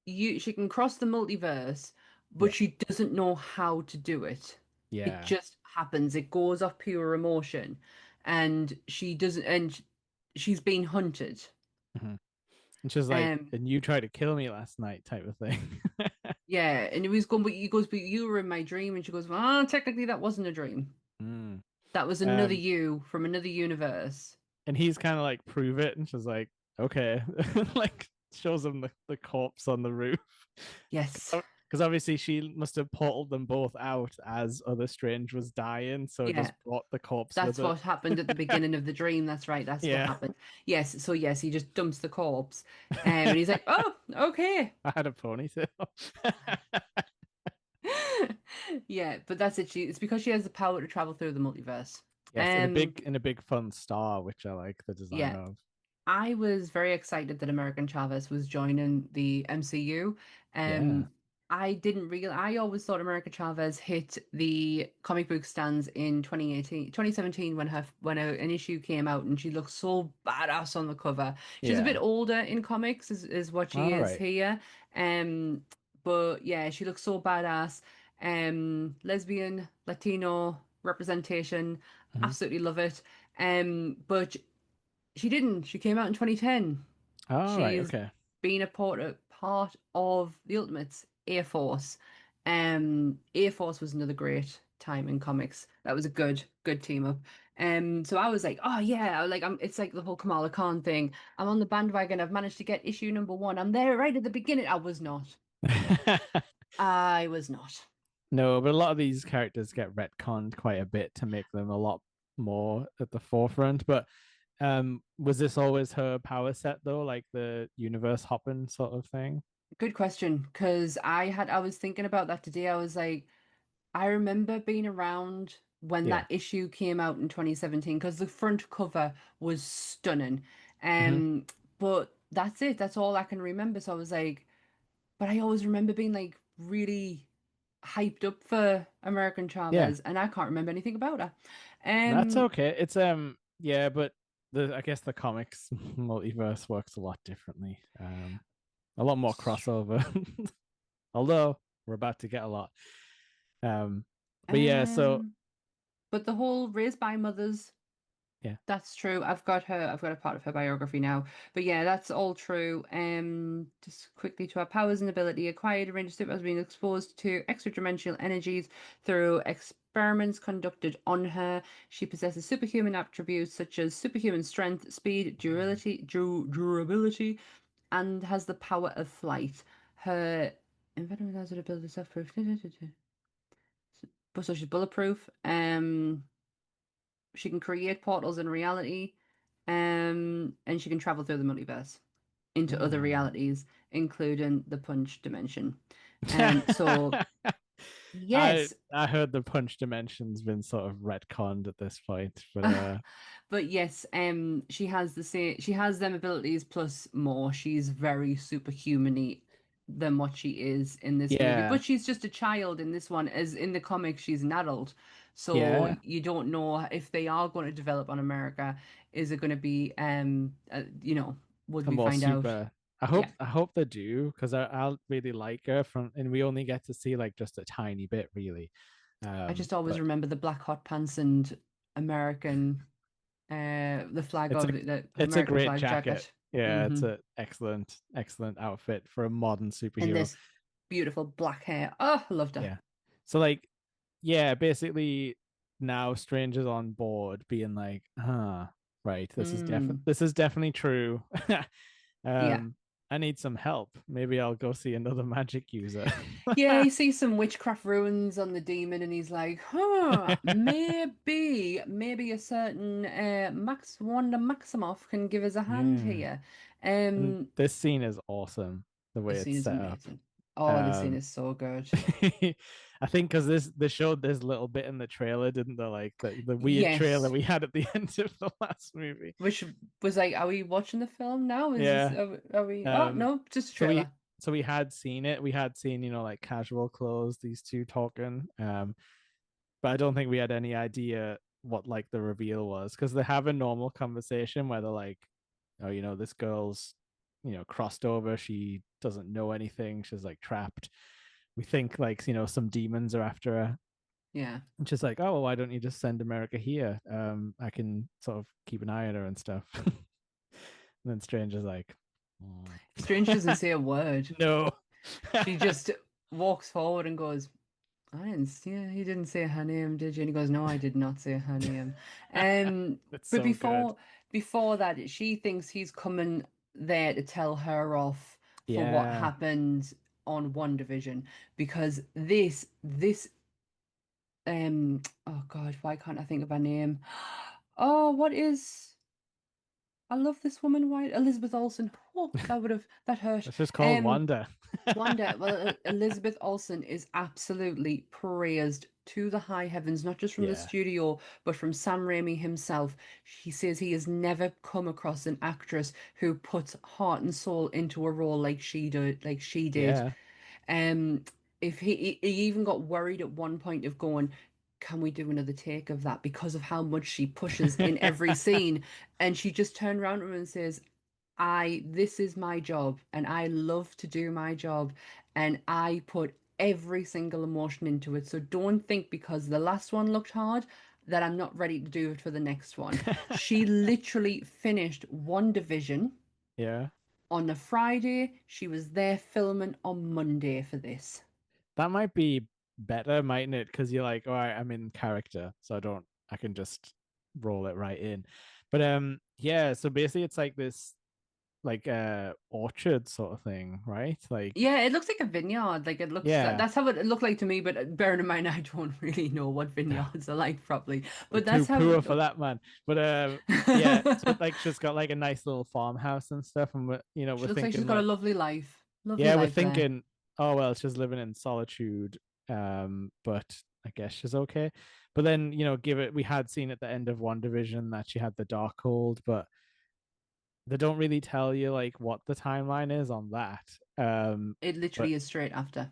she can cross the multiverse, but Yeah. she doesn't know how to do it. It Yeah. just happens. It goes off pure emotion, and she doesn't. And she's been hunted. Mhm. And she's like, Um, and you tried to kill me last night, type of thing. yeah, and it was going, but he goes, but you were in my dream, and she goes, well, technically that wasn't a dream. Mm. That was another Um, you from another universe. and he's kind of like, prove it, and she's like, okay, like shows him the corpse on the roof. Yes. Because obviously she must have portaled them both out as Other Strange was dying, so Yeah. just brought the corpse with That's her. what happened at the beginning of the dream. That's right. That's what Yeah, happened. Yes. So yes, he just dumps the corpse, and he's like, "Oh, okay." I had a ponytail. Yeah, but that's it. It's because she has the power to travel through the multiverse. Yes, Um, in a big fun star, which I like the design yeah, of. I was very excited that American Chavez was joining the MCU. Yeah, I didn't real I always thought America Chavez hit the comic book stands in 2018, 2017 when an issue came out and she looked so badass on the cover. She's a bit yeah. older in comics is what she All is right. here. Um, but yeah, she looks so badass. Lesbian, Latino representation, Mhm. absolutely love it. But she didn't. She came out in 2010. All right. She's Okay. been a part of the Ultimates, Air Force. Air Force was another great time in comics. That was a good team up. So I was like, oh yeah, like it's like the whole Kamala Khan thing. I'm on the bandwagon. I've managed to get issue number one. I'm there right at the beginning. I was not. I was not. No, but a lot of these characters get retconned quite a bit to make them a lot more at the forefront. But was this always her power set though, like the universe hopping sort of thing? Good question, because I was thinking about that today. I was like, I remember being around when Yeah. that issue came out in 2017 because the front cover was stunning. Hmm. Um, but that's it. That's all I can remember. So I was like, but I always remember being like really hyped up for American Yeah. Chavez, and I can't remember anything about her. That's Um, okay. It's yeah, but the I guess the comics multiverse works a lot differently. A lot more crossover. Although we're about to get a lot. Um, but yeah, so um, but the whole raised by mothers. yeah. That's true. I've got a part of her biography now. But yeah, that's all true. Just quickly to her powers and ability acquired a range of superpowers being exposed to extra-dimensional energies through experiments conducted on her. She possesses superhuman attributes such as superhuman strength, speed, durability, and has the power of flight. Her environment has the ability to self-proof. But so she's bulletproof. She can create portals in reality, and she can travel through the multiverse into other Ooh. realities, including the punch dimension. So I yes, I heard the punch dimension's been sort of retconned at this point, but but yes, she has the same. She has them abilities plus more. She's very superhuman-y than what she is in this movie. yeah, But she's just a child in this one, as in the comics, she's an adult. So yeah, you don't know if they are going to develop on America. Is it going to be, would a we more find out? super. Yeah, I hope they do because I'll really like her from, and we only get to see like just a tiny bit really. I just always But remember the black hot pants and American, the flag it's of the it's a American great flag jacket. jacket. Yeah, it's Hmm. a excellent outfit for a modern And superhero. this beautiful black hair. Oh, I loved her. Yeah. So like, yeah, basically now strangers on board being like, right, Mm, this is definitely true. yeah. um, I need some help. Maybe I'll go see another magic user. Yeah, he sees some witchcraft ruins on the demon and he's like, huh, maybe a certain Max Wanda Maximoff can give us a hand Yeah. here. And Um, this scene is awesome, the the way scene it's is set up. amazing. Oh, the scene Um, is so good. I think because they showed this little bit in the trailer, didn't they? Like the weird trailer Yes. we had at the end of the last movie. Which was like, are we watching the film now? Is this, Yeah. are we, oh, Um, no, just a so we trailer. so we had seen it. We had seen, like casual clothes, these two talking. But I don't think we had any idea what like the reveal was because they have a normal conversation where they're like, oh, this girl's, crossed over. She doesn't know anything. She's like trapped. We think like, some demons are after her. Yeah. And she's like, oh, well, why don't you just send America here? I can sort of keep an eye on her and stuff. And then Stranger's like, "Mm." Strange doesn't say a word. No. She just walks forward and goes, I didn't see you didn't say her name, did you? And he goes, no, I did not say her name. It's But so good. before that, she thinks he's coming there to tell her off for what Yeah. happened on One Division because oh God, why can't I think of her name? Oh, what is I love this woman, why Elizabeth Olsen. Oh, that hurt. It's just called Um Wanda. Wanda, well, Elizabeth Olsen is absolutely praised to the high heavens, not just from the Yeah. studio, but from Sam Raimi himself. He says he has never come across an actress who puts heart and soul into a role like she did. Yeah. Um, if he even got worried at one point of going, can we do another take of that because of how much she pushes in every scene? And she just turned around to him and says, this is my job and I love to do my job and I put every single emotion into it. So don't think because the last one looked hard that I'm not ready to do it for the next one. She literally finished One Division Yeah. on a Friday. She was there filming on Monday for this. That might be better, mightn't it? Because you're like, all right, I'm in character, so I can just roll it right in. But yeah, so basically it's like this like orchard sort of thing, right? Like, Yeah, it looks like a vineyard. Like it looks yeah, that's how it looked like to me, but bearing in mind I don't really know what vineyards are like properly. we're But too that's how poor it for looked. that, man. But yeah, so like she's got like a nice little farmhouse and stuff, and we're She looks like she's thinking got a like, lovely life. Lovely yeah, we're life there. thinking, oh well, she's living in solitude, but I guess she's okay. But then, give it, we had seen at the end of One Division that she had the dark hold, but they don't really tell you like what the timeline is on that. It But literally is straight after.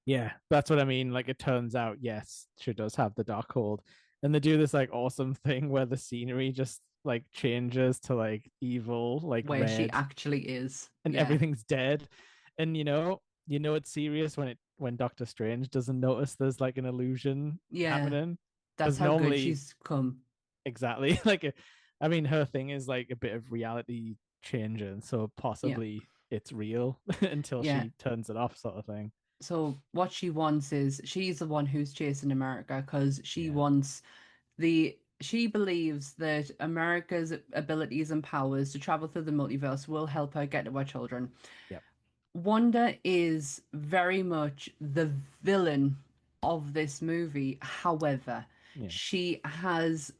yeah, that's what I mean. Like it turns out, yes, she does have the dark hold. And they do this like awesome thing where the scenery just like changes to like evil, like Where she red, actually is. and Yeah. everything's dead. And it's serious when Doctor Strange doesn't notice there's like an illusion Yeah. happening. That's Because how good normally, she's come. exactly, like I mean, her thing is like a bit of reality changing, so Yeah. possibly it's real until Yeah. she turns it off, sort of thing. So what she wants is she's the one who's chasing America because Yeah. she believes that America's abilities and powers to travel through the multiverse will help her get to her children. Yep. Wanda is very much the villain of this movie. However, Yeah. she has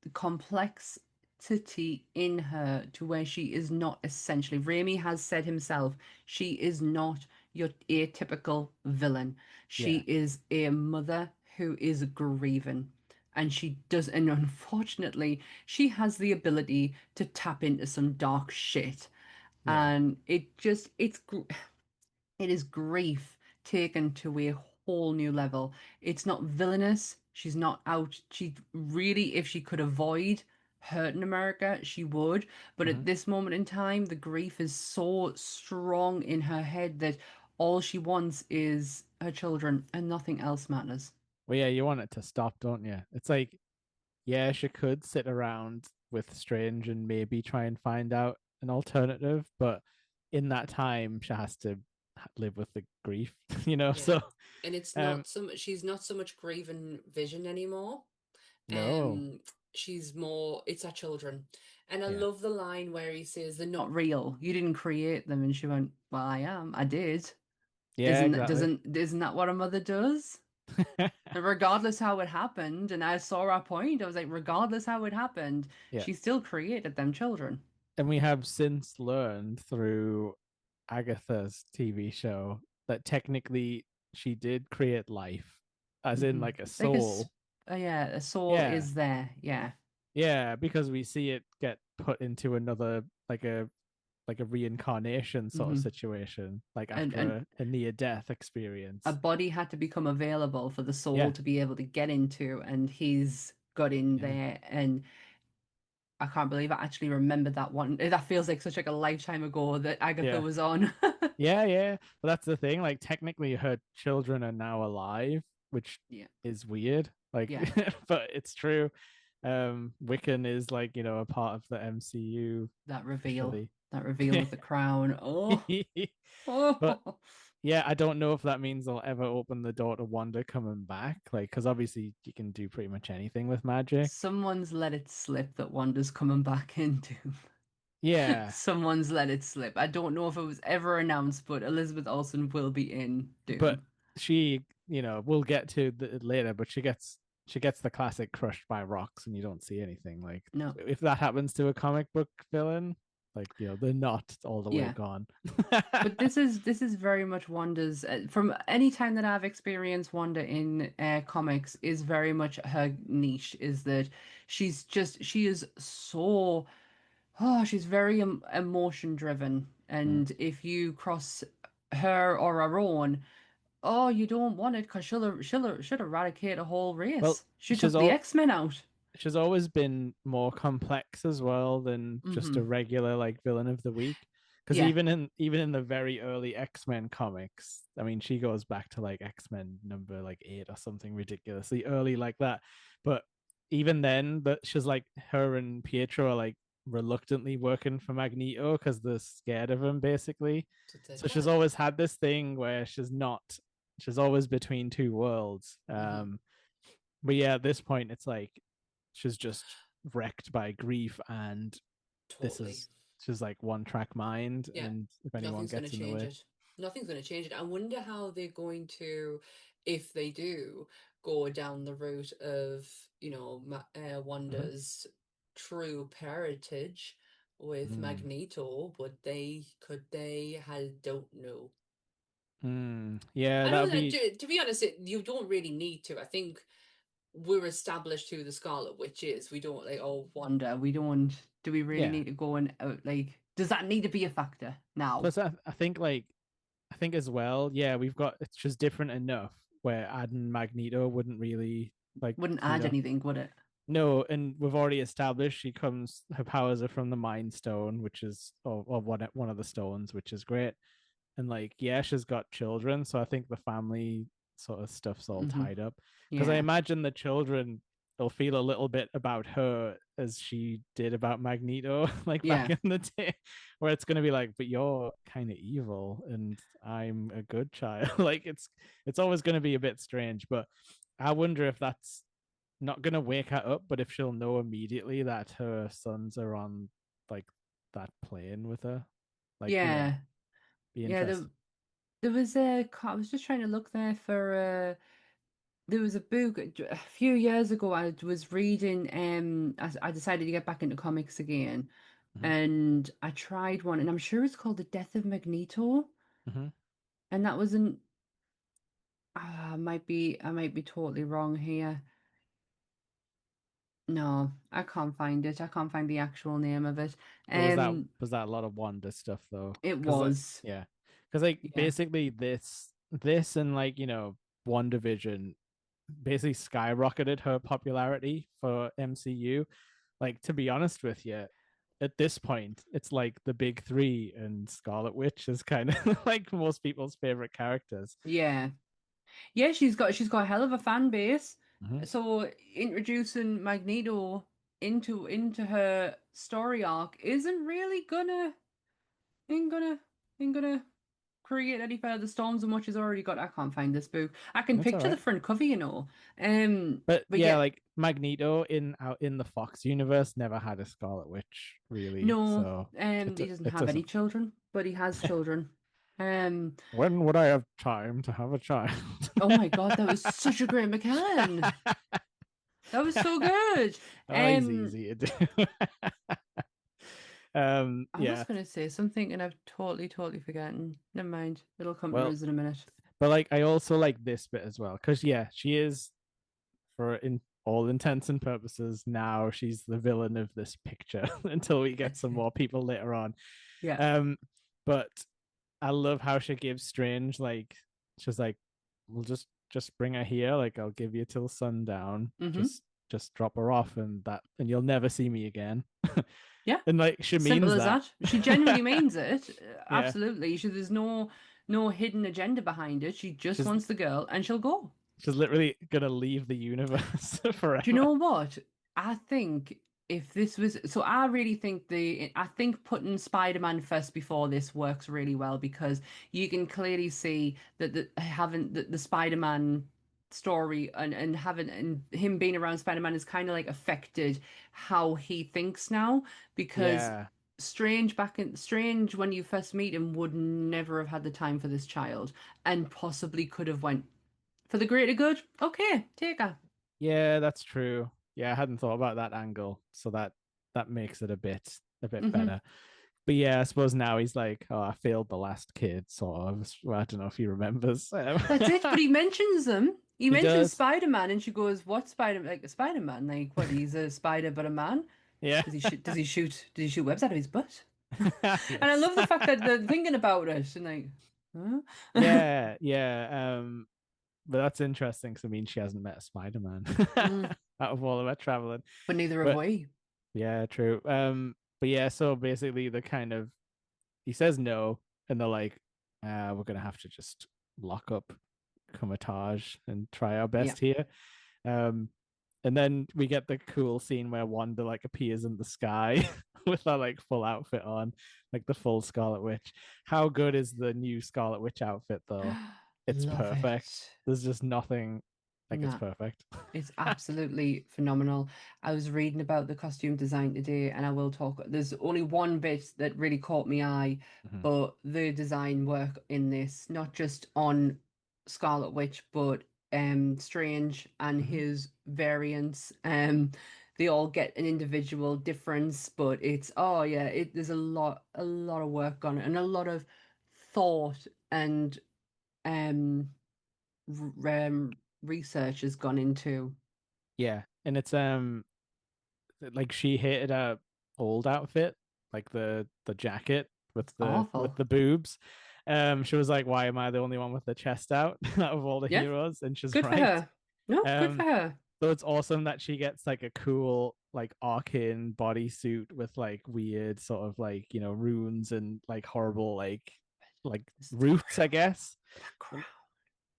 the complexity in her to where she is not essentially. Raimi has said himself, she is not your atypical villain. Yeah. She is a mother who is grieving. And she does, and unfortunately, she has the ability to tap into some dark shit. Yeah. And it is grief taken to a whole new level. It's not villainous. She's not out. She really, if she could avoid hurting America, she would. But Hmm. at this moment in time, the grief is so strong in her head that all she wants is her children and nothing else matters. Well, yeah, you want it to stop, don't you? It's like, yeah, she could sit around with Strange and maybe try and find out an alternative, but in that time, she has to live with the grief, you know? Yeah. So, And it's um, not so much, she's not so much grieving Vision anymore. no, Um, she's more, it's our children. And I yeah, love the line where he says, they're not real. You didn't create them. And she went, well, I am. I did. yeah, exactly. Isn't that what a mother does? And regardless how it happened, and I saw our point, I was like, regardless how it happened, Yeah. she still created them children. And we have since learned through Agatha's TV show that technically she did create life, as in like a Like soul. yeah, a soul Yeah. is there. Yeah. Yeah, because we see it get put into another like a reincarnation sort of hmm situation, like after and a near death a experience. body had to become available for the soul Yeah, to be able to get into, and he's got in yeah, there. And I can't believe I actually remembered that one. That feels like such like a lifetime ago that Agatha yeah, was on. yeah, yeah. But that's the thing. Like technically, her children are now alive, which Yeah, is weird. Like, yeah, but it's true. Wiccan is like a part of the MCU that reveal, officially. that reveal with the crown. Oh, But oh. yeah, I don't know if that means they'll ever open the door to Wanda coming back. Like, because obviously you can do pretty much anything with magic. Someone's let it slip that Wanda's coming back into. Yeah, Someone's let it slip. I don't know if it was ever announced, but Elizabeth Olsen will be in but Doom. she, we'll get to it later. But she gets the classic crushed by rocks, and you don't see anything. Like, No, if that happens to a comic book villain, like they're not all the way yeah. gone. But this is very much Wanda's from any time that I've experienced Wanda in comics is very much her niche is that she is so she's very emotion driven, Mm. and if you cross her or her own, you don't want it because she'll eradicate a whole Well, race. She she's took the all X-Men out. she's always been more complex as well than just a hmm regular like villain of the week. Because Yeah, even in the very early X-Men comics, I mean, she goes back to like X-Men number like 8 or something ridiculously early like that. But even then, that she's like her and Pietro are like reluctantly working for Magneto because they're scared of him basically. that's it. So she's Yeah. always had this thing where she's always between two worlds. hmm But yeah, at this point, it's like she's just wrecked by grief, and this Totally. is she's like one track mind, Yeah. and if anyone Nothing's going to gets in the change way, it. Nothing's going to change it. I wonder how they're going to, if they do, go down the route of, Mhm. Wanda's true parentage with Mm. Magneto, but could they? I don't know. Yeah, I that know would that be to be honest, you don't really need to. I think we're established who the Scarlet Witch is. We don't like, oh, Wanda. We don't. Do we really yeah. need to go and out? Like, does that need to be a factor now? Plus, I think as well, yeah, we've got it's just different enough where adding Magneto wouldn't really like Wouldn't you add know anything, would it? no, and we've already established her powers are from the Mind Stone, which is or one of the stones, which is great. And like yeah, she's got children, so I think the family sort of stuff's all hmm tied up, because I Yeah. imagine the children will feel a little bit about her as she did about Magneto like back Yeah. in the day, where it's going to be like, but you're kind of evil and I'm a good child. Like it's always going to be a bit strange, but I wonder if that's not going to wake her up, but if she'll know immediately that her sons are on like that plane with her, like Yeah. be Yeah. interesting. There was a. I was just trying to look there for. there was a book a few years ago I was reading. I decided to get back into comics again, Hmm. and I tried one, and I'm sure it's called The Death of Magneto, Hmm. and that wasn't. I might be totally wrong here. No, I can't find it. I can't find the actual name of it. But Um, was that a lot of Wanda stuff though? it Because was. yeah, because like Yeah. basically this and like WandaVision basically skyrocketed her popularity for MCU. Like to be honest with you, at this point, it's like the big three, and Scarlet Witch is kind of like most people's favorite characters. Yeah. Yeah, she's got a hell of a fan base. Hmm. So introducing Magneto into her story arc isn't really gonna ain't gonna ain't gonna create any further storms and much has already got. I can't find this book. I can That's all picture the right. front cover, you know. But But yeah, yeah, like Magneto in the Fox universe never had a Scarlet Witch really, no, so he doesn't it have any doesn't. children, but he has children. Um, When would I have time to have a child? oh my God, that was such a great McKellen. That was so good. Oh, he's easy to do. I was Yeah. gonna say something and I've totally forgotten. Never mind. It'll come to Well, us in a minute. but like I also like this bit as well because yeah, she is for in all intents and purposes now she's the villain of this picture until we get some more people later on. Yeah. Um, but I love how she gives Strange like she's like, we'll just bring her here. Like I'll give you till sundown. Mm-hmm. Just drop her off, and you'll never see me again. Yeah. And like she Simple means as that. that. She genuinely means it. Yeah, Absolutely. There's no hidden agenda behind it. She just she's wants the girl and she'll go. she's literally gonna leave the universe Do you forever. know what? I think if this was so I really think I think putting Spider-Man first before this works really well because you can clearly see that having the Spider-Man story and having and him being around Spider-Man has kind of like affected how he thinks now because Yeah, Strange when you first meet him would never have had the time for this child and possibly could have went for the greater good. Okay, take her. yeah, that's true. Yeah, I hadn't thought about that angle, so that makes it a bit Hmm. better. But yeah, I suppose now he's like, oh, I failed the last kid, sort of. Well, I don't know if he remembers. That's it. But he mentions them. He He mentions does. Spider-Man, and she goes, "What Spider? Like a Spider-Man? Like what? He's a spider, but a man? Yeah. Does he shoot? Does he shoot? Does he shoot webs out of his butt?" And I Yes. love the fact that they're thinking about it and like, huh? Yeah, yeah. But that's interesting because I mean she hasn't met a Spider-Man Mm, out of all of her traveling. but neither have But we. yeah, true. But yeah, so basically the kind of he says no, and they're like, we're gonna have to just lock up Comatage and try our Yeah. best here. Um, and then we get the cool scene where Wanda like appears in the sky with her like full outfit on, like the full Scarlet Witch. How good is the new Scarlet Witch outfit though? It's Love perfect. it. There's just nothing like it's Nah. perfect. It's absolutely phenomenal. I was reading about the costume design today, and I will talk. There's only one bit that really caught my eye, Mhm. but the design work in this, not just on Scarlet Witch, but Strange and Mhm. his variants. They all get an individual difference, but it's oh yeah, there's a lot of work on it, and a lot of thought and um research has gone into. Yeah, and it's like she hated her old outfit, like the jacket It's awful. with the boobs. She was like, "Why am I the only one with the chest out out of all the Yeah, heroes?" And she's good for right. her. No, good for Um, her. so it's awesome that she gets like a cool like arcane bodysuit with like weird sort of like runes and like horrible like It's the roots, I crown. guess. The crown.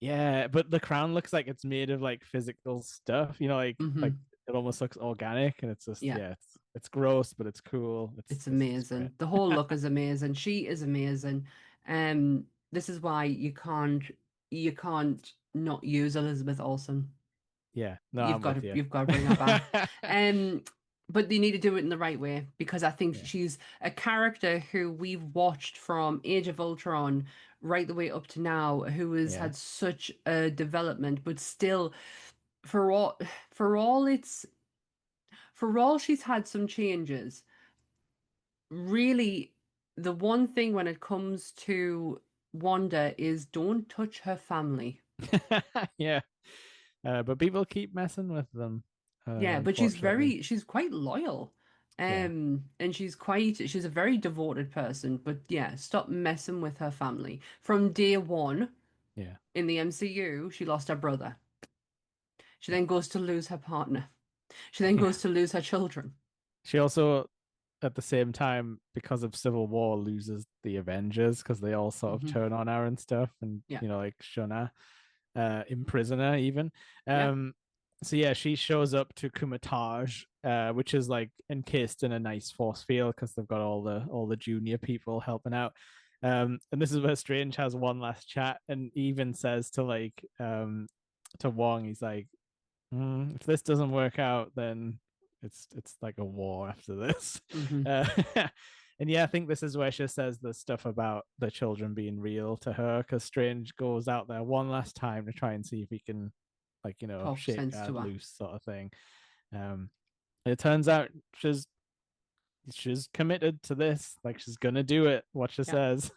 Yeah, but the crown looks like it's made of like physical stuff, like Hmm. it almost looks organic, and it's just Yeah, yeah, it's gross, but it's cool. it's It's great. amazing. The whole look is amazing. She is amazing. This is why you can't not use Elizabeth Olsen. Yeah, no, I'm with you. You've got to bring her back. but they need to do it in the right way because I think Yeah. she's a character who we've watched from Age of Ultron right the way up to now, who has Yeah. had such a development, but still, for all for all it's for all she's had some changes, really, the one thing when it comes to Wanda is don't touch her family. Yeah. But people keep messing with them, Yeah, but unfortunately. she's quite loyal. Yeah. And she's a very devoted person, but yeah, stop messing with her family. From day one Yeah. in the MCU, she lost her brother. She Yeah. then goes to lose her partner. She then Yeah. goes to lose her children. She also, at the same time, because of Civil War, loses the Avengers because they all sort of Hmm. turn on her and stuff, and Yeah, like Shuna, imprison her even. yeah, Um, so yeah, she shows up to Kumatage, which is like encased in a nice force field because they've got all the junior people helping out. And this is where Strange has one last chat and even says to Wong, he's like, if this doesn't work out, then it's like a war after this. hmm. Uh, and yeah, I think this is where she says the stuff about the children being real to her because Strange goes out there one last time to try and see if he can, like, Talk shake sense God to her. loose sort of thing. Um, it turns out she's committed to this, like she's gonna do it, what she Yeah. says.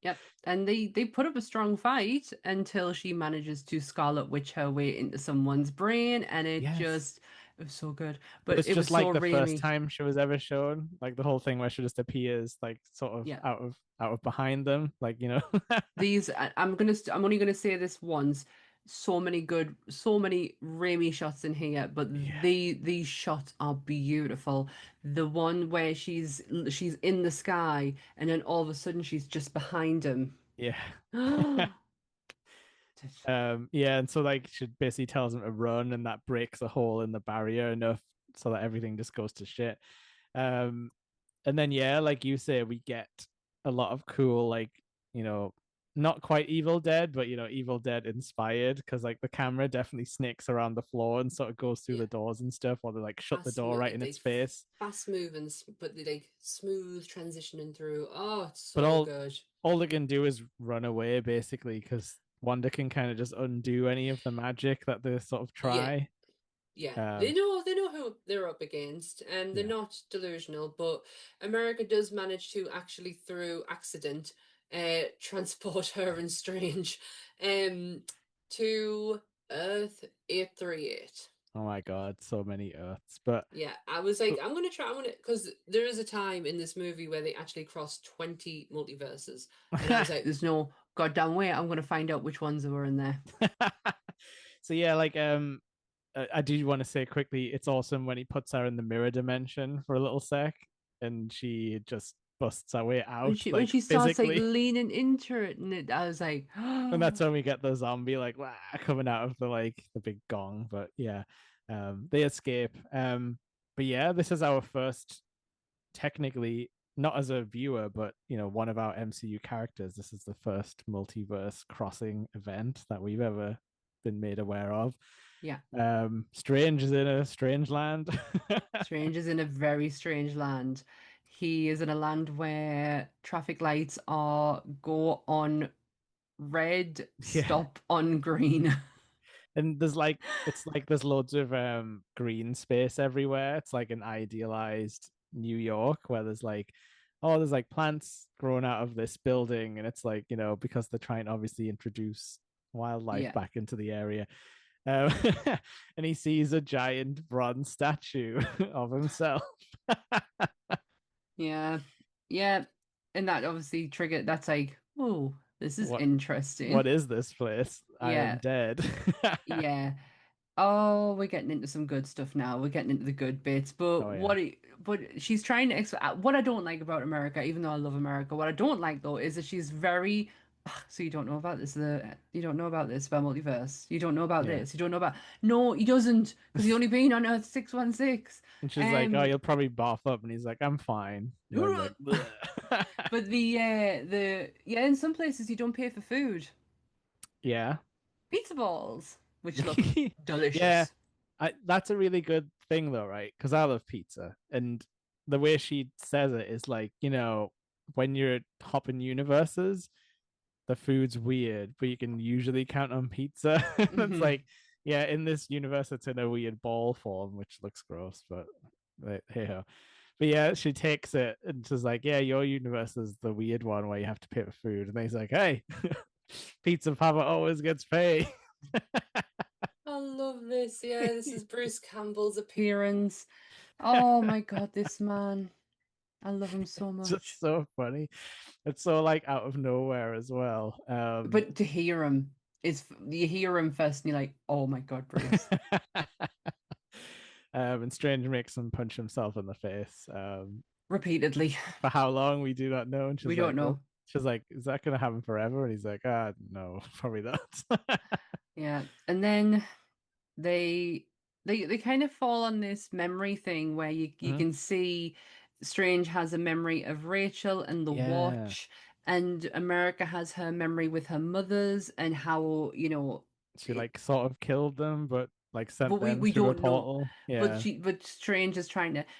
Yep. And they put up a strong fight until she manages to Scarlet Witch her way into someone's brain, and Yes. it was so good. It But was it was just so like the first Raimi. time she was ever shown, like the whole thing where she just appears like sort of Yeah. out of behind them, like I'm only gonna say this once. So many Raimi shots in here, but Yeah. these shots are beautiful. The one where she's in the sky and then all of a sudden she's just behind him. Yeah. Yeah, and so like she basically tells him to run, and that breaks a hole in the barrier enough so that everything just goes to shit. Um, and then yeah, like you say, we get a lot of cool, like, you know, not quite Evil Dead, but Evil Dead inspired because like the camera definitely snakes around the floor and sort of goes through Yeah. the doors and stuff, or they like shut the fast door mo- right in they its face. fast moving, but they like smooth transitioning through. Oh, it's But so all good. all they can do is run away basically because Wanda can kind of just undo any of the magic that they sort of Yeah, try. yeah. Um, They know who they're up against, and they're yeah, not delusional. But America does manage to actually, through accident, transport her and Strange, um, to Earth 838. oh my god, so many Earths. But Yeah, I was like, I'm gonna, because there is a time in this movie where they actually cross 20 multiverses, and I was like, there's no goddamn way I'm gonna find out which ones were in there. so yeah, like I do want to say quickly, it's awesome when he puts her in the mirror dimension for a little sec, and she just busts her way out When like she starts like physically. leaning into it, and I was like, And that's oh, when we get the zombie like wah, coming out of the big gong. But yeah, they escape. But yeah, this is our first, technically not as a viewer, but one of our MCU characters. This is the first multiverse crossing event that we've ever been made aware of. yeah, Strange is in a strange land. Strange is in a very strange land. He is in a land where traffic lights are go on red, Yeah. stop on green. And it's like there's loads of green space everywhere. It's like an idealized New York where there's like plants growing out of this building, and it's like, because they're trying to obviously introduce wildlife Yeah. back into the area. Um, and he sees a giant bronze statue of himself. Yeah. Yeah. And that obviously triggered, that's like, oh, this is what interesting. what is this place? I am Yeah. dead. Yeah. Oh, we're getting into some good stuff now. We're getting into the good bits. Oh yeah. But she's trying to what I don't like about America, even though I love America, what I don't like though is that she's very so you don't know about this, you don't know about this about multiverse. You don't know about Yeah. this. You don't know about No, he doesn't, because he only been on Earth 616. And she's like, "Oh, Um you'll probably barf up," and he's like, "I'm fine." And then like, but the yeah, in some places you don't pay for food. yeah, Pizza balls, which look yeah. delicious. that's a really good thing though, right? Because I love pizza, and the way she says it is like, when you're hopping universes, the food's weird, but you can usually count on pizza. It's Hmm. like, yeah, in this universe, it's in a weird ball form, which looks gross, but hey. But yeah, she takes it and she's like, yeah, your universe is the weird one where you have to pay for food. And he's like, hey, Pizza Papa always gets paid. I love this. Yeah, this is Bruce Campbell's appearance. Oh my God, this man. I love him so Just much. so funny. It's so like out of nowhere as well. But to hear him is you hear him first and you're like, oh my God, Bruce. And Strange makes him punch himself in the face. Repeatedly. For how long we do not know. And We she's don't like, well, know. she's like, is that gonna happen forever? And he's like, no, probably not. Yeah. And then they they kind of fall on this memory thing where you Mhm. can see Strange has a memory of Rachel and the Yeah, watch, and America has her memory with her mother's and how, she like sort of killed them, but like sent but we them we through a don't know. portal. But Yeah.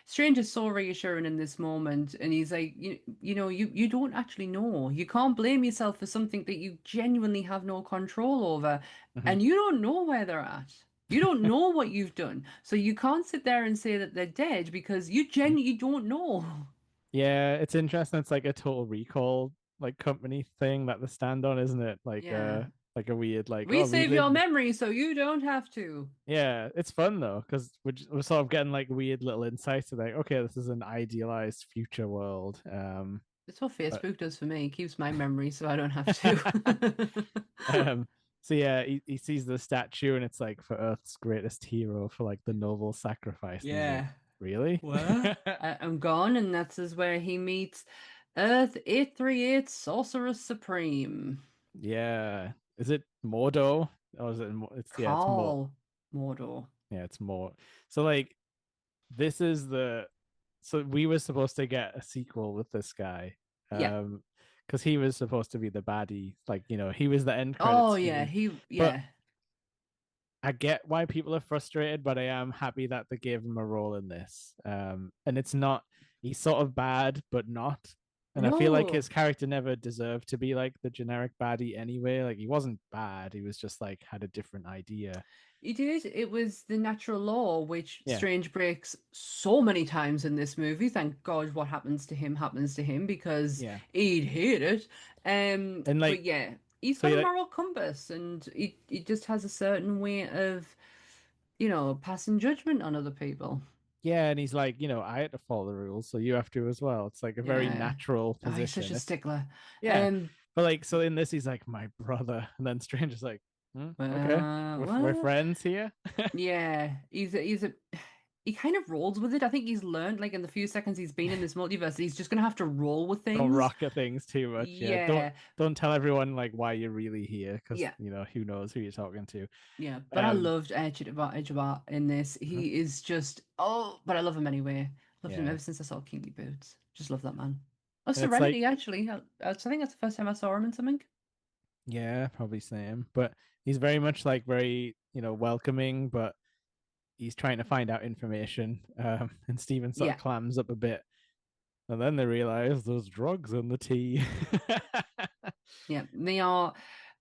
Strange is so reassuring in this moment, and he's like, you don't actually know. You can't blame yourself for something that you genuinely have no control over, Mhm. and you don't know where they're at. You don't know what you've done, so you can't sit there and say that they're dead because you genuinely don't know. Yeah, it's interesting. It's like a total recall like company thing that they stand on, isn't it? Yeah, Like a weird like, we oh, save your relive. memory so you don't have to. Yeah, it's fun though because we're sort of getting like weird little insights to like, okay, this is an idealized future world. That's what But Facebook does for me. It keeps my memory so I don't have to. um, so yeah, he sees the statue and it's like for Earth's greatest hero for like the noble sacrifice, and he's like, Yeah. really? What? I'm gone, and that's is where he meets Earth 838 Sorceress Supreme, Yeah, is it Mordo or is it? It's more. Carl Mordor. Yeah, it's more. So like this is the so we were supposed to get a sequel with this guy Yeah. because he was supposed to be the baddie, like he was the end Oh credits yeah, scene. he But yeah. I get why people are frustrated, but I am happy that they gave him a role in this. And it's not, he's sort of bad but not, and I feel like No. his character never deserved to be like the generic baddie anyway. Like he wasn't bad, he was just like had a different idea. He did. It was the natural law, which Yeah, Strange breaks so many times in this movie. Thank God what happens to him because yeah. he'd hate it. And But like yeah, he's so got you a like moral compass and he just has a certain way of, passing judgment on other people. yeah, and he's like, I had to follow the rules, so you have to as well. It's like a very Yeah. natural Oh, he's such position. a It's stickler. yeah, Um, but like, so in this, he's like my brother, and then Strange is like, okay, we're well, friends here. yeah, he kind of rolls with it. I think he's learned, like in the few seconds he's been in this multiverse, he's just gonna have to roll with Don't things. rock at things too much. Yeah, Yeah, don't tell everyone like why you're really here, because yeah, who knows who you're talking to. yeah. But I Um, loved Edgebar in this. mhm, He is just but I love him anyway. Loved him yeah, ever since I saw Kinky Boots. Just love that man. Oh, and it's like Serenity actually. I think that's the first time I saw him in something. yeah, probably same, but he's very much like very welcoming, but he's trying to find out information. And Steven sort of Yeah, clams up a bit. And then they realize there's drugs in the tea. yeah. They are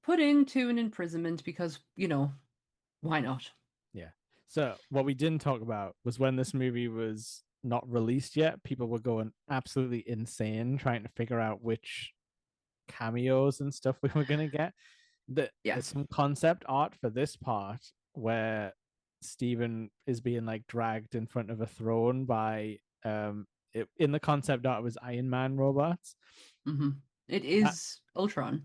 put into an imprisonment because why not? Yeah. So what we didn't talk about was when this movie was not released yet, people were going absolutely insane trying to figure out which cameos and stuff we were gonna get. Yeah. There's some concept art for this part where Stephen is being like dragged in front of a throne by in the concept art it was Iron Man robots. Hmm. It That is Ultron.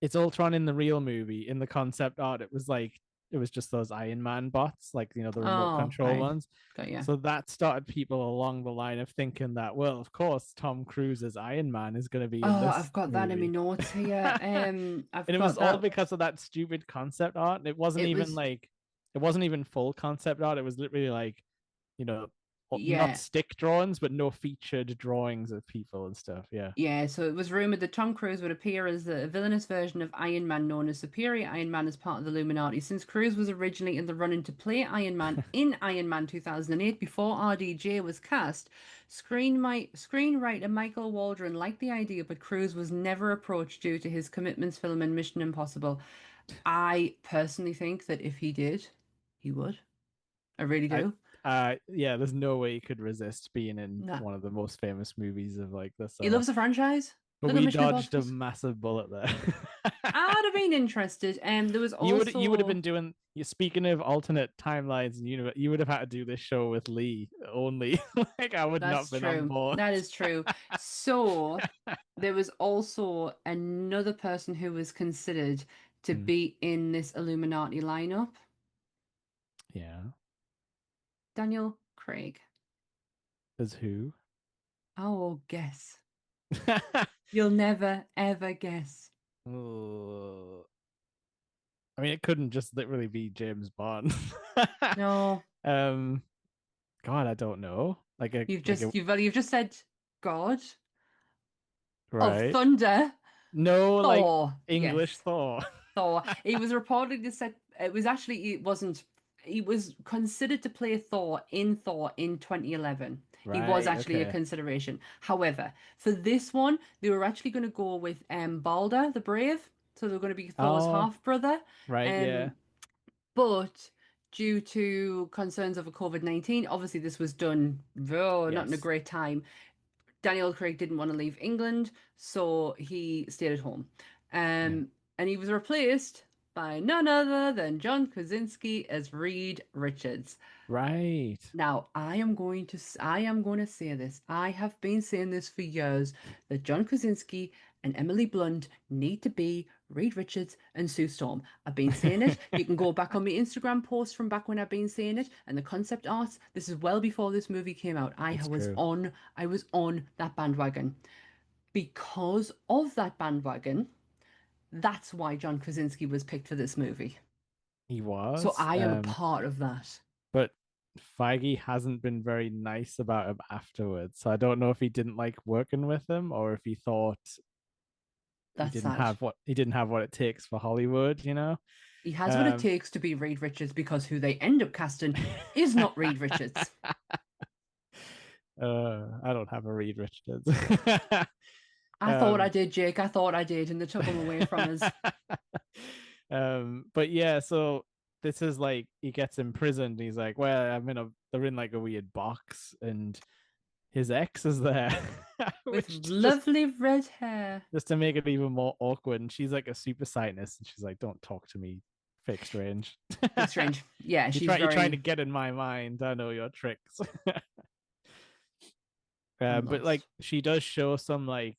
it's Ultron in the real movie. In the concept art, it was just those Iron Man bots, like the remote Oh, control right. ones. Got you. So that started people along the line of thinking that, well, of course, Tom Cruise's Iron Man is going to be in Oh, this I've got that in my movie. notes here. I've And it was got all that. because of that stupid concept art. It was It wasn't even full concept art. It was literally like, you know, not Yeah. stick drawings, but no featured drawings of people and stuff. Yeah. Yeah, so it was rumored that Tom Cruise would appear as the villainous version of Iron Man known as Superior Iron Man as part of the Illuminati. Since Cruise was originally in the running to play Iron Man in Iron Man 2008 before RDJ was cast, screenwriter Michael Waldron liked the idea, but Cruise was never approached due to his commitments filming Mission Impossible. I personally think that if he did, he would. I really I do. yeah, there's no way he could resist being in No. one of the most famous movies of like this He summer. loves the franchise. But Look at we Mission dodged a Impossible. massive bullet there. I'd have been interested. There was You would have also been doing, you speaking of alternate timelines and you would have had to do this show with Lee only. Like I would not have that's been on true. board. That is true. So there was also another person who was considered to Hmm. be in this Illuminati lineup, Yeah. Daniel Craig. As who? Oh, guess. You'll never ever guess. Oh, I mean, it couldn't just literally be James Bond. No, um, God, I don't know. you've just said God of Right. Thunder, No, like Thor. English Yes. Thor. Thor. He was reportedly said it was actually it wasn't he was considered to play Thor in 2011. He was Right. actually a Okay. consideration. However, for this one, they were actually going to go with Balder the Brave. So they were going to be Thor's Oh, half brother. right. Yeah. Um, but due to concerns over COVID-19, obviously this was done not in a Yes. great time. Daniel Craig didn't want to leave England, so he stayed at home. Yeah. And he was replaced by none other than John Krasinski as Reed Richards. Right. Now, I am going to say this. I have been saying this for years that John Krasinski and Emily Blunt need to be Reed Richards and Sue Storm. I've been saying it. You can go back on my Instagram post from back when I've been saying it, and the concept art. This is well before this movie came out. It's true. I was on that bandwagon. Because of that bandwagon, that's why John Krasinski was picked for this movie. He So was. I am a part of that. But Feige hasn't been very nice about him afterwards. So I don't know if he didn't like working with him or if he thought That's sad. he didn't have what it takes for Hollywood, you know? He has what it Um takes to be Reed Richards because who they end up casting is not Reed Richards. I don't have a Reed Richards. I thought I um did, Jake. I thought I did, and they took him away from us. but yeah, so this is like he gets imprisoned. He's like, well, they're in like a weird box, and his ex is there, With which lovely red hair. just to make it even more awkward. And she's like a super scientist, and she's like, "Don't talk to me, fake strange." Big strange. Yeah, she's You're trying to very. get in my mind. I know your tricks. I'm But like lost. she does show some like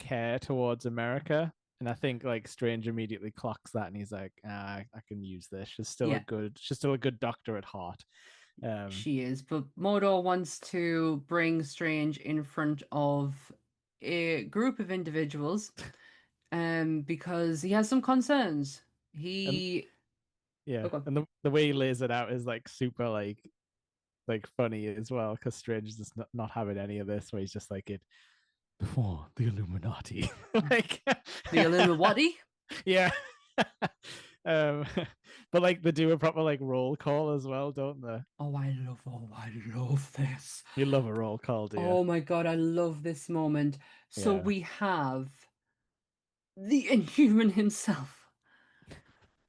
care towards America. And I think like Strange immediately clocks that and he's like, I can use this. Yeah, She's still a good doctor at heart. Um she is. But Mordor wants to bring Strange in front of a group of individuals because he has some concerns. and He. yeah, Okay. and the way he lays it out is like super like funny as well, because Strange is just not having any of this where he's just like it before the Illuminati. Like The Illuminati? yeah. um but like they do a proper like roll call as well, don't they? Oh, I love this. You love a roll call, do you? Oh my God, I love this moment. So Yeah. we have the Inhuman himself,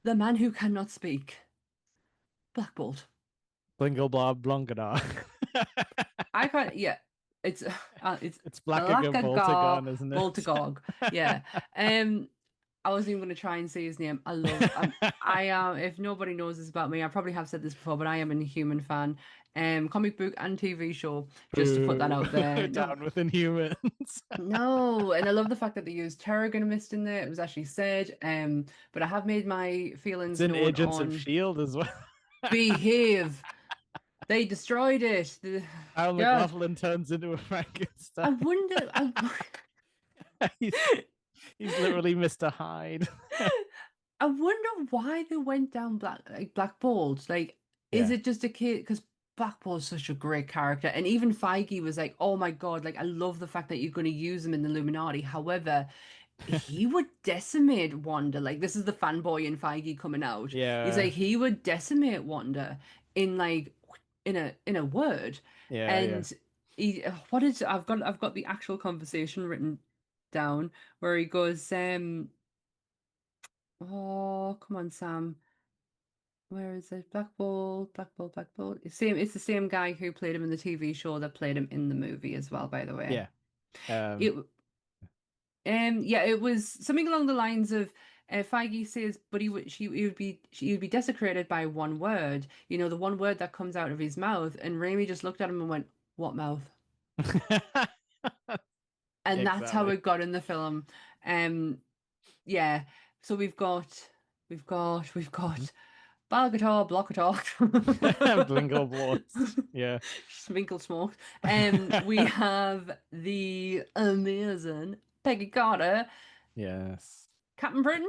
the man who cannot speak, Black Bolt. Blingle blob blongadar. I can't, yeah, it's It's Blackaga Blackagar Voltagon, isn't it? Boltagog. Yeah. I wasn't even going to try and say his name. I am, if nobody knows this about me, I probably have said this before, but I am an Inhuman fan. Comic book and TV show, just to put that Boo. out there. No, Down with Inhumans. no, and I love the fact that they used Terrigen Mist in there. It was actually said. But I have made my It's feelings in known Agents of on Shield as well. Behave. They destroyed it. Al God, McLaughlin turns into a I Frankenstein. wonder. he's, he's literally Mr. Hyde. I wonder why they went down Black Bolt. Like, is Yeah. it just a kid? Because Black Bolt's such a great character. And even Feige was like, oh my God, like I love the fact that you're going to use him in the Illuminati. However, he would decimate Wanda. Like this is the fanboy in Feige coming out. He's Yeah, like he would decimate Wanda in like in a word. yeah, yeah. And he what is I've got the actual conversation written down where he goes, oh come on, Sam. Where is it? Black Bolt, Black Bolt, Black Bolt. It's the same guy who played him in the TV show that played him in the movie as well, by the way. Yeah. Um, It yeah, it was something along the lines of Feige says, but he would be desecrated by one word. You know, the one word that comes out of his mouth. And Raimi just looked at him and went, "What mouth?" And that's how exactly. it got in the film. Um, yeah. So we've got Balgator, Blockator, Blingle Blost. Yeah. Sminkle Smoke. We have the amazing Peggy Carter, Yes. Captain Britain.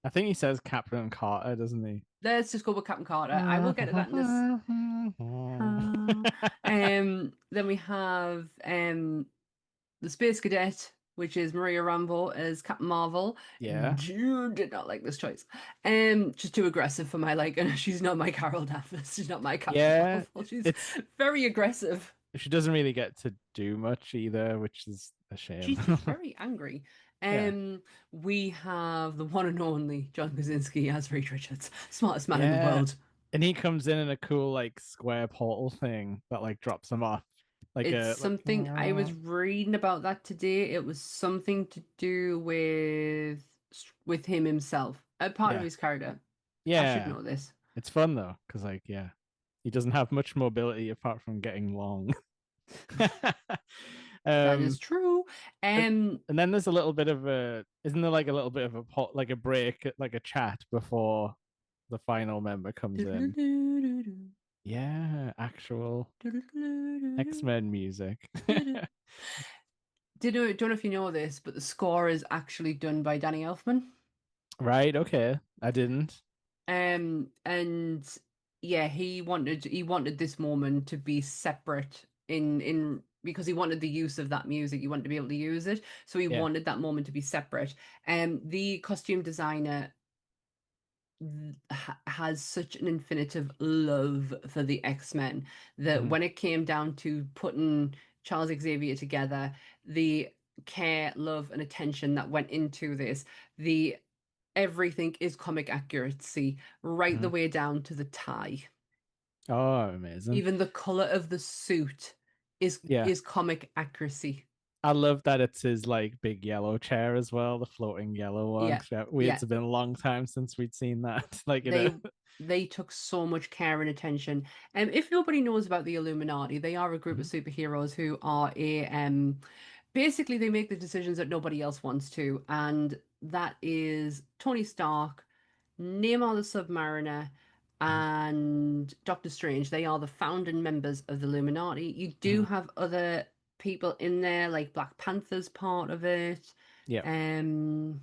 I think he says Captain Carter, doesn't he? Let's just go with Captain Carter. I will get to that in this. Then we have the Space Cadet, which is Maria Rambo as Captain Marvel. Yeah. Did not like this choice. Just too aggressive for my liking. She's not my Carol Danvers. She's not my Captain Yeah. Marvel. She's It's very aggressive. she doesn't really get to do much either, which is a shame. She's just very angry. Yeah. We have the one and only John Krasinski as Reed Richards, smartest man in the Yeah. world. And he comes in a cool like square portal thing that like drops him off. Like It's a like something I was reading about that today. It was something to do with him himself, a part of yeah. his character. I should Yeah. know this. It's fun though, because like yeah, he doesn't have much mobility apart from getting long. That is um true. and, Um, and then there's a little bit of a isn't there like a little bit of a pot like a break, like a chat before the final member comes in? Yeah, actual X-Men music. don't know if you know this, but the score is actually done by Danny Elfman. Right, okay. I didn't. And yeah, he wanted this moment to be separate in because he wanted the use of that music. He wanted to be able to use it, so he Yeah. wanted that moment to be separate. The costume designer has such an infinitive love for the X-Men that Mhm. when it came down to putting Charles Xavier together, the care, love, and attention that went into this, the everything is comic accuracy, right the Mhm. way down to the tie. Oh, amazing. Even the color of the suit is Yeah. is comic accuracy. I love that it's his like big yellow chair as well, the floating yellow one. Yeah, 'Cause, yeah, yeah. it's been a long time since we'd seen that. Like in a They they took so much care and attention. If nobody knows about the Illuminati, they are a group of Mhm. superheroes who are a basically they make the decisions that nobody else wants to, and that is Tony Stark, Namor the Submariner, Mhm. and Doctor Strange. They are the founding members of the Illuminati. You do Mhm. have other people in there, like Black Panther's part of it. Yeah. Um,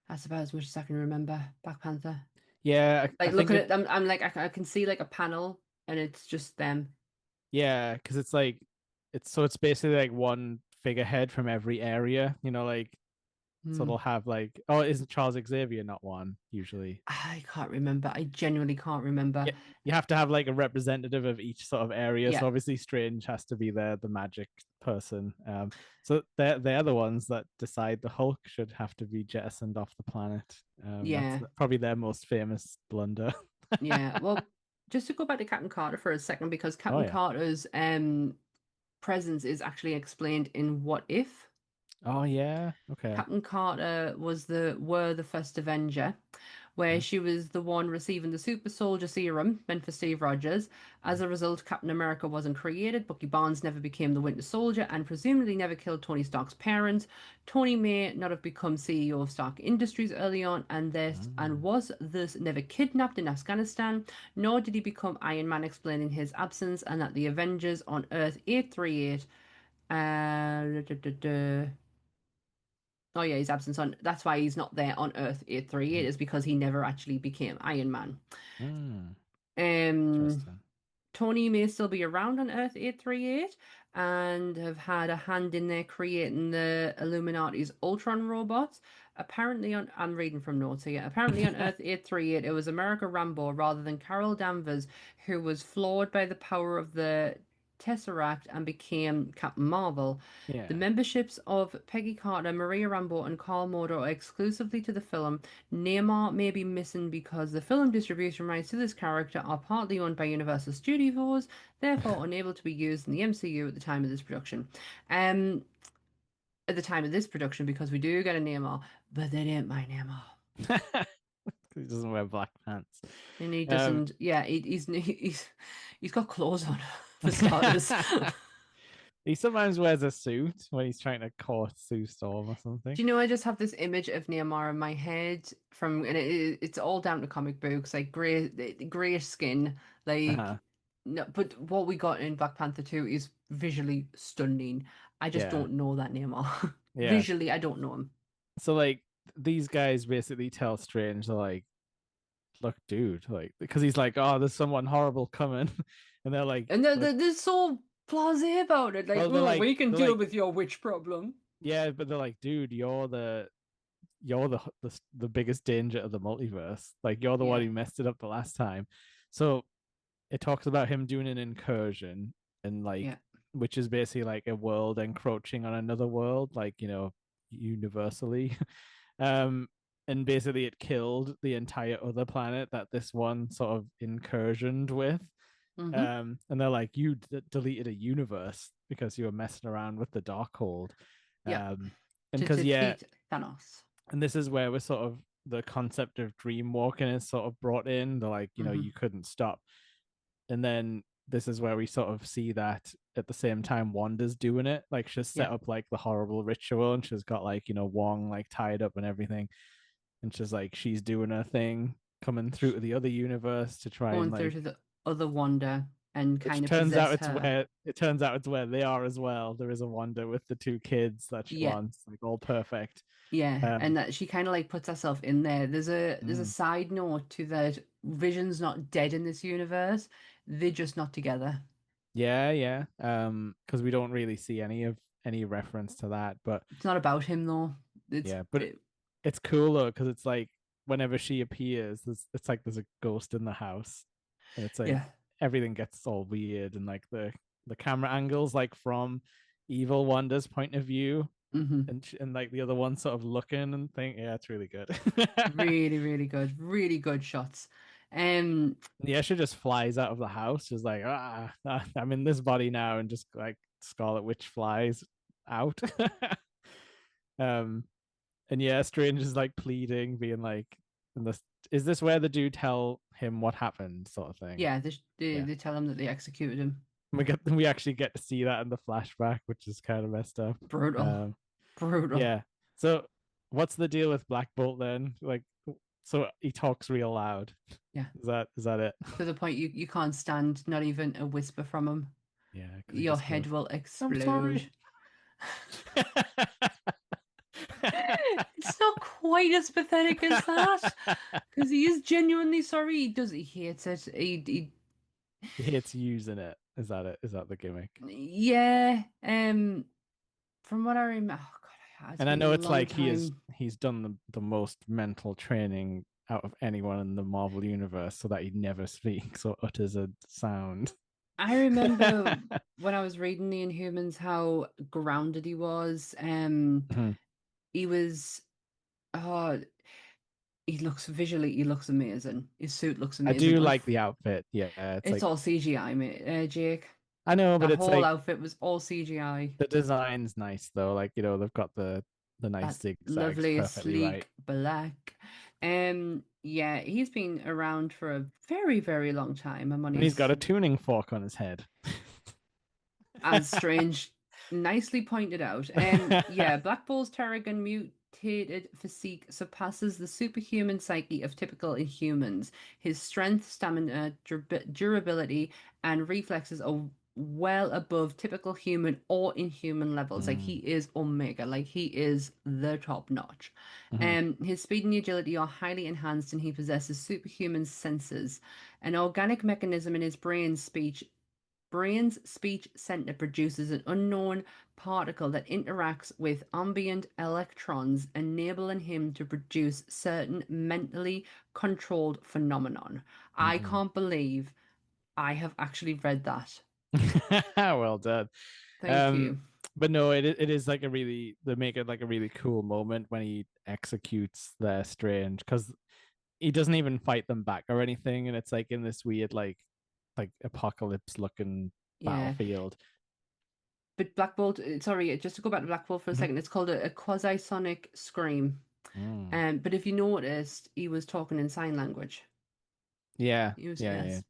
that's about as much as I can remember. Black Panther. Yeah, I Like think looking it at them, I'm like I can see like a panel, and it's just them. yeah, because it's like it's basically like one figurehead from every area, like so they'll Hmm. have like oh, isn't Charles Xavier not one usually? I can't remember. I genuinely can't remember. Yeah, you have to have like a representative of each sort of area. So Yeah, obviously Strange has to be there, the magic person. So they're the ones that decide the Hulk should have to be jettisoned off the planet. That's yeah, probably their most famous blunder. yeah. Well, just to go back to Captain Carter for a second, because Oh Captain yeah. Carter's presence is actually explained in What If. Oh yeah. Okay. Captain Carter were the first Avenger, where Mhm, she was the one receiving the super soldier serum meant for Steve Rogers. As mhm, a result, Captain America wasn't created. Bucky Barnes never became the Winter Soldier, and presumably never killed Tony Stark's parents. Tony may not have become CEO of Stark Industries early on, and mm, was thus never kidnapped in Afghanistan. Nor did he become Iron Man, explaining his absence and that the Avengers on Earth 838. Oh yeah, his absence on. That's why he's not there on Earth 838 mhm, is because he never actually became Iron Man. mm. Um, Interesting. Tony may still be around on Earth 838 and have had a hand in there creating the Illuminati's Ultron robots. Apparently, I'm reading from notes here. Apparently, on Earth 838, it was America Rambo rather than Carol Danvers who was flawed by the power of the Tesseract and became Captain Marvel. The Yeah. memberships of Peggy Carter, Maria Rambo, and Carl Mordo are exclusively to the film. Neymar may be missing because the film distribution rights to this character are partly owned by Universal Studios, therefore unable to be used in the MCU at the time of this production. Um, at the time of this production, because we do get a Neymar, but they didn't buy Neymar. He doesn't wear black pants. And he Um, doesn't. Yeah, he's got clothes on for starters. he sometimes wears a suit when he's trying to court Sue Storm or Do something. you know, I just have this image of Neymar in my head from, and it's all down to comic books, like grayish skin, like Uh-huh. no. But what we got in Black Panther 2 is visually stunning. I just Yeah. don't know that Neymar. Yeah. Visually, I don't know him. So like these guys basically tell Strange, they're like, look, dude, like because he's like, oh, there's someone horrible coming. And they're like, And they're so blasé about it, like, well, oh, we can they're deal like, with your witch problem. yeah, but they're like, dude, you're the biggest danger of the multiverse. Like you're the one Yeah, who messed it up the last time. So it talks about him doing an incursion and like yeah. which is basically like a world encroaching on another world, like universally. um and basically it killed the entire other planet that this one sort of incursioned with. Mm-hmm. And they're like, you deleted a universe because you were messing around with the Darkhold. Yep. And To because yeah, defeat Thanos. and this is where we're sort of the concept of dream walking is sort of brought in. They're like, Mm-hmm. you couldn't stop. And then this is where we sort of see that at the same time Wanda's doing it. Like she's set Yeah. up like the horrible ritual and she's got like, Wong like tied up and everything. And she's doing her thing, coming through to the other universe to try and Going through like to the other Wanda and which kind of turns out possess her. it turns out it's where they are as well. There is a Wanda with the two kids that she Yeah, wants, like all perfect. yeah, Um and that she kind of like puts herself in there. There's a mm, side note to that. Vision's not dead in this universe. They're just not together. yeah, yeah. Because we don't really see any reference to that, but It's not about him though. It's yeah, but it, it's cool though because it's like whenever she appears, it's like there's a ghost in the house, and it's like yeah. everything gets all weird and like the camera angles like from evil Wanda's point of view, Hmm. and like the other one sort of looking and think, yeah, it's really good. Really, really good. Really good shots. Um, Yeah, she just flies out of the house, just like I'm in this body now, and just like Scarlet Witch flies out. um, and yeah, Strange is like pleading, being like, and this is this where the dude tell him what happened, sort of thing. yeah, they Yeah, they tell him that they executed him. we actually get to see that in the flashback, which is kind of messed up. Brutal, Um, brutal. yeah. So what's the deal with Black Bolt then? Like, so he talks real loud. Yeah, Is that it? to the point you can't stand not even a whisper from him. Yeah, because he Your just head goes, will "I'm explode. sorry." It's not quite as pathetic as that because he is genuinely sorry. He hates it. He hates using it. Is that it? Is that the gimmick? Yeah. From what I remember, oh God, it's And I been a know it's long like time. he's done the most mental training out of anyone in the Marvel universe, so that he never speaks or utters a sound. I remember when I was reading the Inhumans how grounded he was. Mhm. He was. Oh, he looks amazing. His suit looks I amazing. do like the outfit. Yeah, it's It's like all CGI, mate. Jake. I know, but That it's whole like outfit was all CGI. the design's nice though. Like they've got the nice That zigzags lovely, perfectly right, sleek black. Yeah, he's been around for a very, very long time. I'm on and he's got his a tuning fork on his head. as Strange nicely pointed out. Yeah, Black Bull's Terrigan mutated physique surpasses the superhuman psyche of typical Inhumans. His strength, stamina, durability, and reflexes are well above typical human or inhuman levels. Like he Mm. is Omega, like he is the top notch. Hmm. His speed and agility are highly enhanced, and he possesses superhuman senses. An organic mechanism in his brain's speech center produces an unknown particle that interacts with ambient electrons, enabling him to produce certain mentally controlled phenomenon. I Hmm. can't believe I have actually read that. Well done. Thank Um, you. but no, it is like a really they make it like a really cool moment when he executes their Strange because he doesn't even fight them back or anything, and it's like in this weird like apocalypse looking Yeah. battlefield. But Black Bolt, sorry, just to go back to Black Bolt for a Mhm. second, it's called a quasi-sonic scream. Mm. But if you noticed, he was talking in sign language. Yeah, He was, yeah, yeah. yes.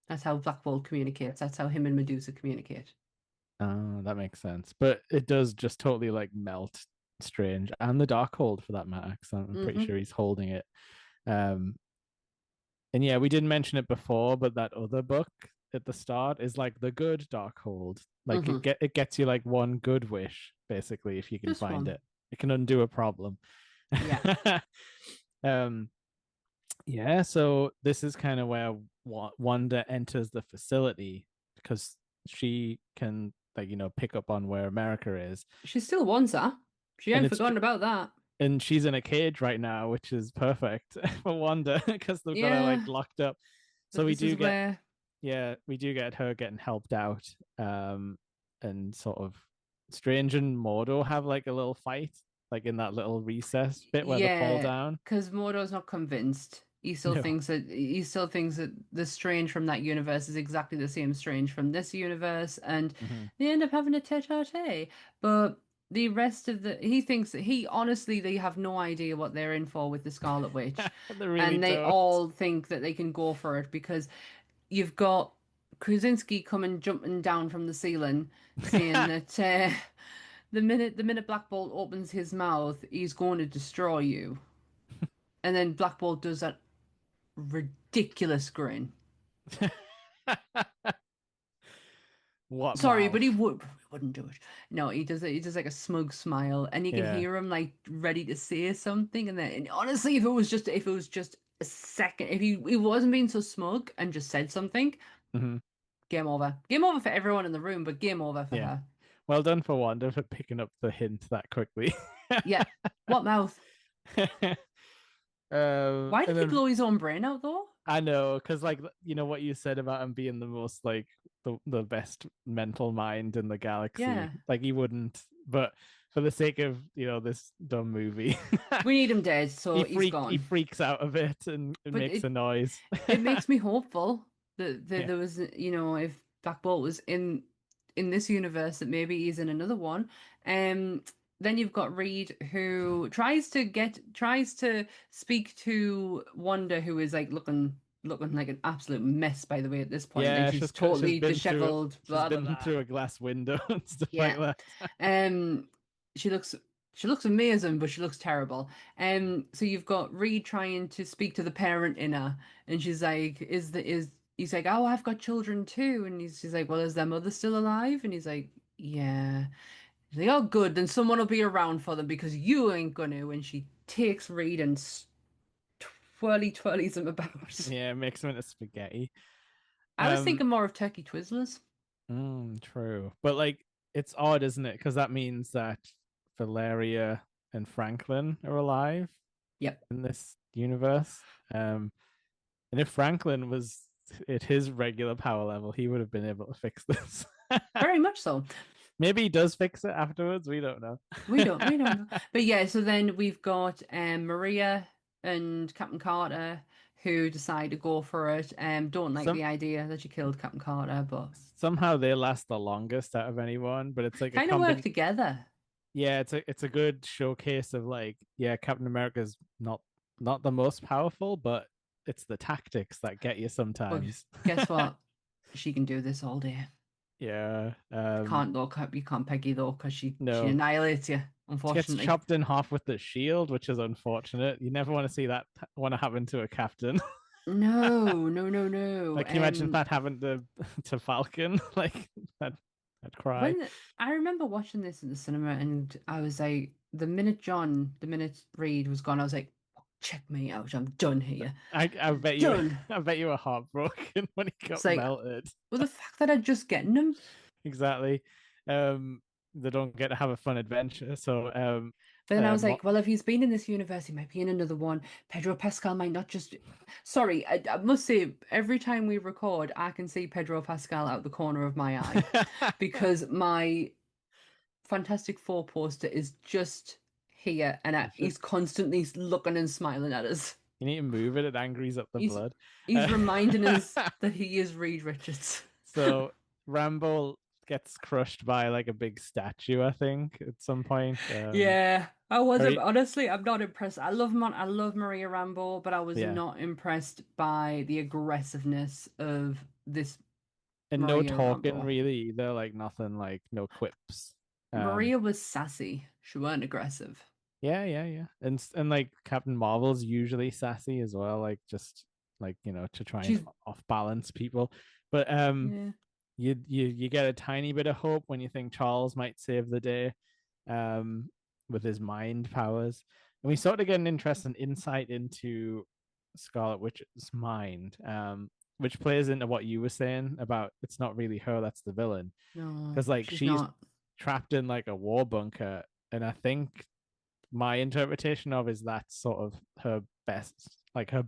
That's how Black Bolt communicates. That's how him and Medusa communicate. Oh, that makes sense. But it does just totally like melt Strange and the Darkhold for that matter, because I'm pretty Mm-hmm. sure he's holding it. Um, and yeah, we didn't mention it before, but that other book at the start is like the good Darkhold. Like Mm-hmm. it gets you like one good wish, basically, if you can Just find one. it. It can undo a problem. Yeah. um, yeah, so this is kind of where Wanda enters the facility because she can like pick up on where America is, She still wants her. She and ain't it's forgotten about that. and she's in a cage right now, which is perfect for Wanda because they've got her like Yeah. locked up. So But we this do is get where, yeah, we do get her getting helped out, and sort of Strange and Mordo have like a little fight, like in that little recess bit where they fall yeah, down. because Mordo's not convinced. No. He still thinks that the Strange from that universe is exactly the same Strange from this universe, and Hmm. they end up having a tete-a-tete. But the rest of he thinks that he honestly they have no idea what they're in for with the Scarlet Witch, They really and they don't. all think that they can go for it because you've got Krasinski coming jumping down from the ceiling, saying that the minute Black Bolt opens his mouth, he's going to destroy you. And then Black Bolt does that ridiculous grin. What Sorry, but mouth? wouldn't do it. No, he does like a smug smile, and you can Yeah. hear him like ready to say something. And honestly, if it was just a second, if he wasn't being so smug and just said something, Hmm. game over for everyone in the room, but game over for Yeah. her. Well done for Wanda for picking up the hint that quickly. Yeah, what mouth? Why And did he then blow his own brain out though? I know, because like what you said about him being the most like the best mental mind in the galaxy, Yeah, like he wouldn't, but for the sake of this dumb movie, we need him dead, so he's he gone. freaks out of it and it But makes a noise. it makes me hopeful that Yeah. there was, if Black Bolt was in this universe, that maybe he's in another one. Um, then you've got Reed who tries to speak to Wanda, who is like looking like an absolute mess, by the way, at this point. Like Yeah, she's she's totally been through disheveled, she's blah blah been blah. through a glass window and stuff like Yeah. that. Um, she looks she looks amazing, but she looks terrible. So you've got Reed trying to speak to the parent in her, and she's like, is he's like, oh, I've got children too, and she's like, well, is their mother still alive? And he's like, yeah. She's like, oh, good, then someone will be around for them because you ain't gonna. And she takes Reed and twirlies him about. Yeah, makes him into spaghetti. I was Um, thinking more of turkey twizzlers. True. But like it's odd, isn't it? Because that means that Valeria and Franklin are alive Yep, in this universe. And if Franklin was at his regular power level, he would have been able to fix this. very much so. Maybe he does fix it afterwards. We don't know. We don't know. But yeah, so then we've got Maria and Captain Carter who decide to go for it. Don't like Some the idea that she killed Captain Carter, but Somehow they last the longest out of anyone, but it's like a kind of work combination. together. Yeah, it's a good showcase of like, yeah, Captain America's not the most powerful, but it's the tactics that get you But sometimes. guess what? She can do this all day. Yeah. Can't though. You can't Peggy though, because she No. annihilates you. She gets Unfortunately. chopped in half with the shield, which is unfortunate. You never want to see that want to happen to a captain. No. Like, can you imagine if that happened to Falcon? Like, I'd cry. When I remember watching this in the cinema, and I was like, the minute Reed was gone, I was like, check me out, I'm done here, I bet you, done. I bet you were heartbroken when he It's got like, melted. well, the fact that I'm just getting him. Exactly. They don't get to have a fun adventure. So, But then I was um, like, well, if he's been in this universe, he might be in another one. Pedro Pascal might not just. Sorry, I must say, every time we record, I can see Pedro Pascal out the corner of my eye because my Fantastic Four poster is just here, and you he's should constantly looking and smiling at us. you need to move it. It angries up the He's blood. he's reminding us that he is Reed Richards. So Rambo gets crushed by like a big statue, I think, at some point. Yeah, I wasn't Very honestly. I'm not impressed. I love Maria Rambo, but I was yeah, not impressed by the aggressiveness of this and no Maria talking Rambo. really either. Like nothing, like no quips. Um, Maria was sassy. She weren't aggressive. yeah, and like Captain Marvel's usually sassy as well. Like just like to try and She's off balance people, but yeah, you get a tiny bit of hope when you think Charles might save the day, um, with his mind powers, and we sort of get an interesting insight into Scarlet Witch's mind, which plays into what you were saying about it's not really her that's the villain, no, because like she's she's not. trapped in like a war bunker, and I think my interpretation of is that's sort of her best like Yeah,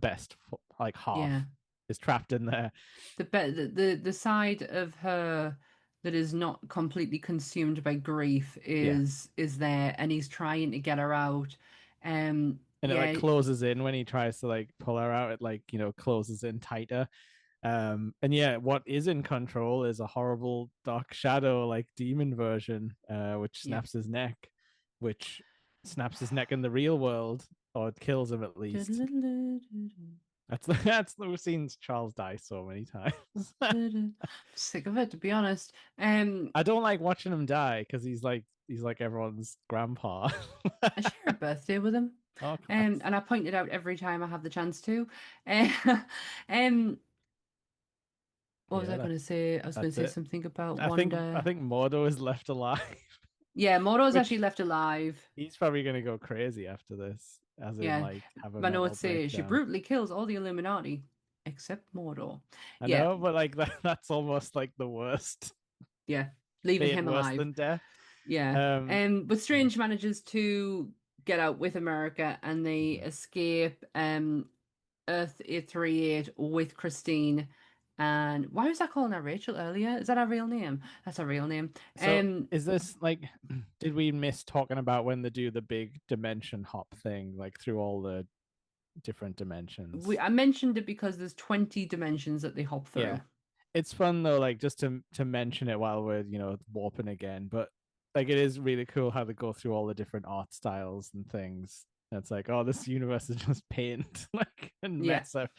half is trapped in there. the side of her that is not completely consumed by grief Yeah. is there, and he's trying to get her out. And it like Yeah, closes in when he tries to like pull her out. It like closes in tighter. And yeah, what is in control is a horrible dark shadow like demon version, which yeah. which snaps his neck in the real world, or it kills him at least. We've seen Charles die so many times. Sick of it, to be honest. I don't like watching him die because he's like everyone's grandpa. I share a birthday with him. Oh, class. And I point it out every time I have the chance to. Uh, um, what was Yeah, I going to say? I was going to that's say it. something about I Wanda. think Mordo is left alive, Yeah, Moro's actually which left alive. he's probably gonna go crazy after this, as in Yeah, like have a my mental notes say she breakdown. brutally kills all the Illuminati except Mordor. I Yeah, know, but like that's almost like the worst, yeah, leaving fate him worse alive. than death. Yeah. Um, But Strange manages to get out with America, and they escape Earth 838 with Christine. And why was I calling her Rachel earlier? Is that her real name? That's her real name. so is this like, did we miss talking about when they do the big dimension hop thing, like through all the different dimensions? I mentioned it because there's 20 dimensions that they hop Yeah, through. it's fun though, like just to mention it while we're warping again. But like it is really cool how they go through all the different art styles and things. And it's like, oh, this universe is just paint like and Yeah. mess up,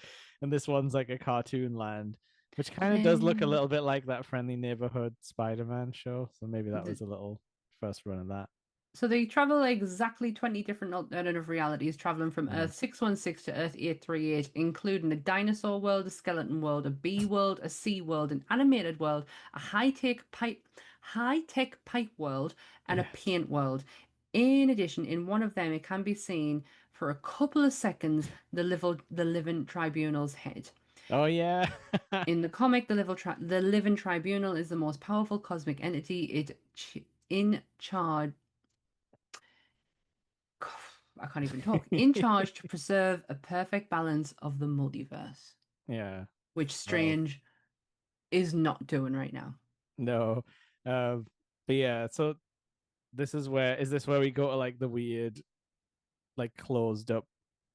and this one's like a cartoon land, which kind of does look a Yeah. little bit like that Friendly Neighborhood Spider-Man show. So maybe that The- was a little first run of that. So they travel exactly 20 different alternative realities, traveling from Mhm. Earth 616 to Earth 838, including a dinosaur world, a skeleton world, a bee world, a sea world, an animated world, a high-tech pipe world, and a Yes. paint world. In addition, in one of them, it can be seen for a couple of seconds the living tribunal's head. Oh yeah. In the comic, the living tribunal is the most powerful cosmic entity. In charge I can't even talk, in charge to preserve a perfect balance of the multiverse, Yeah. which Well, Strange is not doing right now. no. But yeah, so is this where we go to like the weird, like closed up,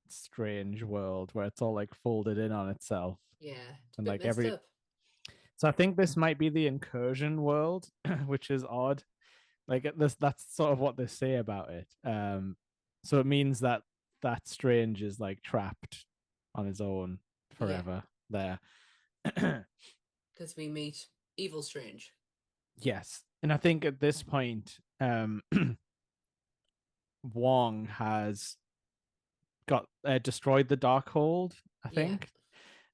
strange world where it's all like folded in on itself, Yeah, it's a and bit like messed every up. so I think this might be the incursion world, which is odd. Like that's sort of what they say about it. So it means that Strange is like trapped on his own Yeah, forever there. because we meet Evil Strange. Yes, and I think at this point, Wong has got destroyed the Darkhold, I Yeah, think,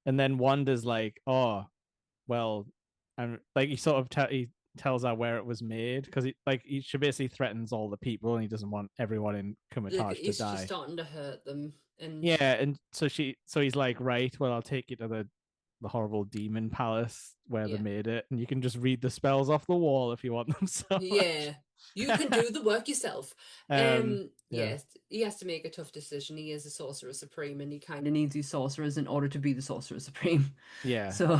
and then Wanda's like, oh, well, and like he sort of he tells her where it was made because he basically threatens all the people and he doesn't want everyone in Like Kumatage to it's just die. starting to hurt them, and Yeah, and so he's like, right, well, I'll take you to the horrible demon palace where they yeah, made it, and you can just read the spells off the wall if you want them so much. yeah, you can do the work yourself. Yeah, Yes, he has to make a tough decision. He is a sorcerer supreme, and he kind of needs these sorcerers in order to be the sorcerer supreme. yeah, So,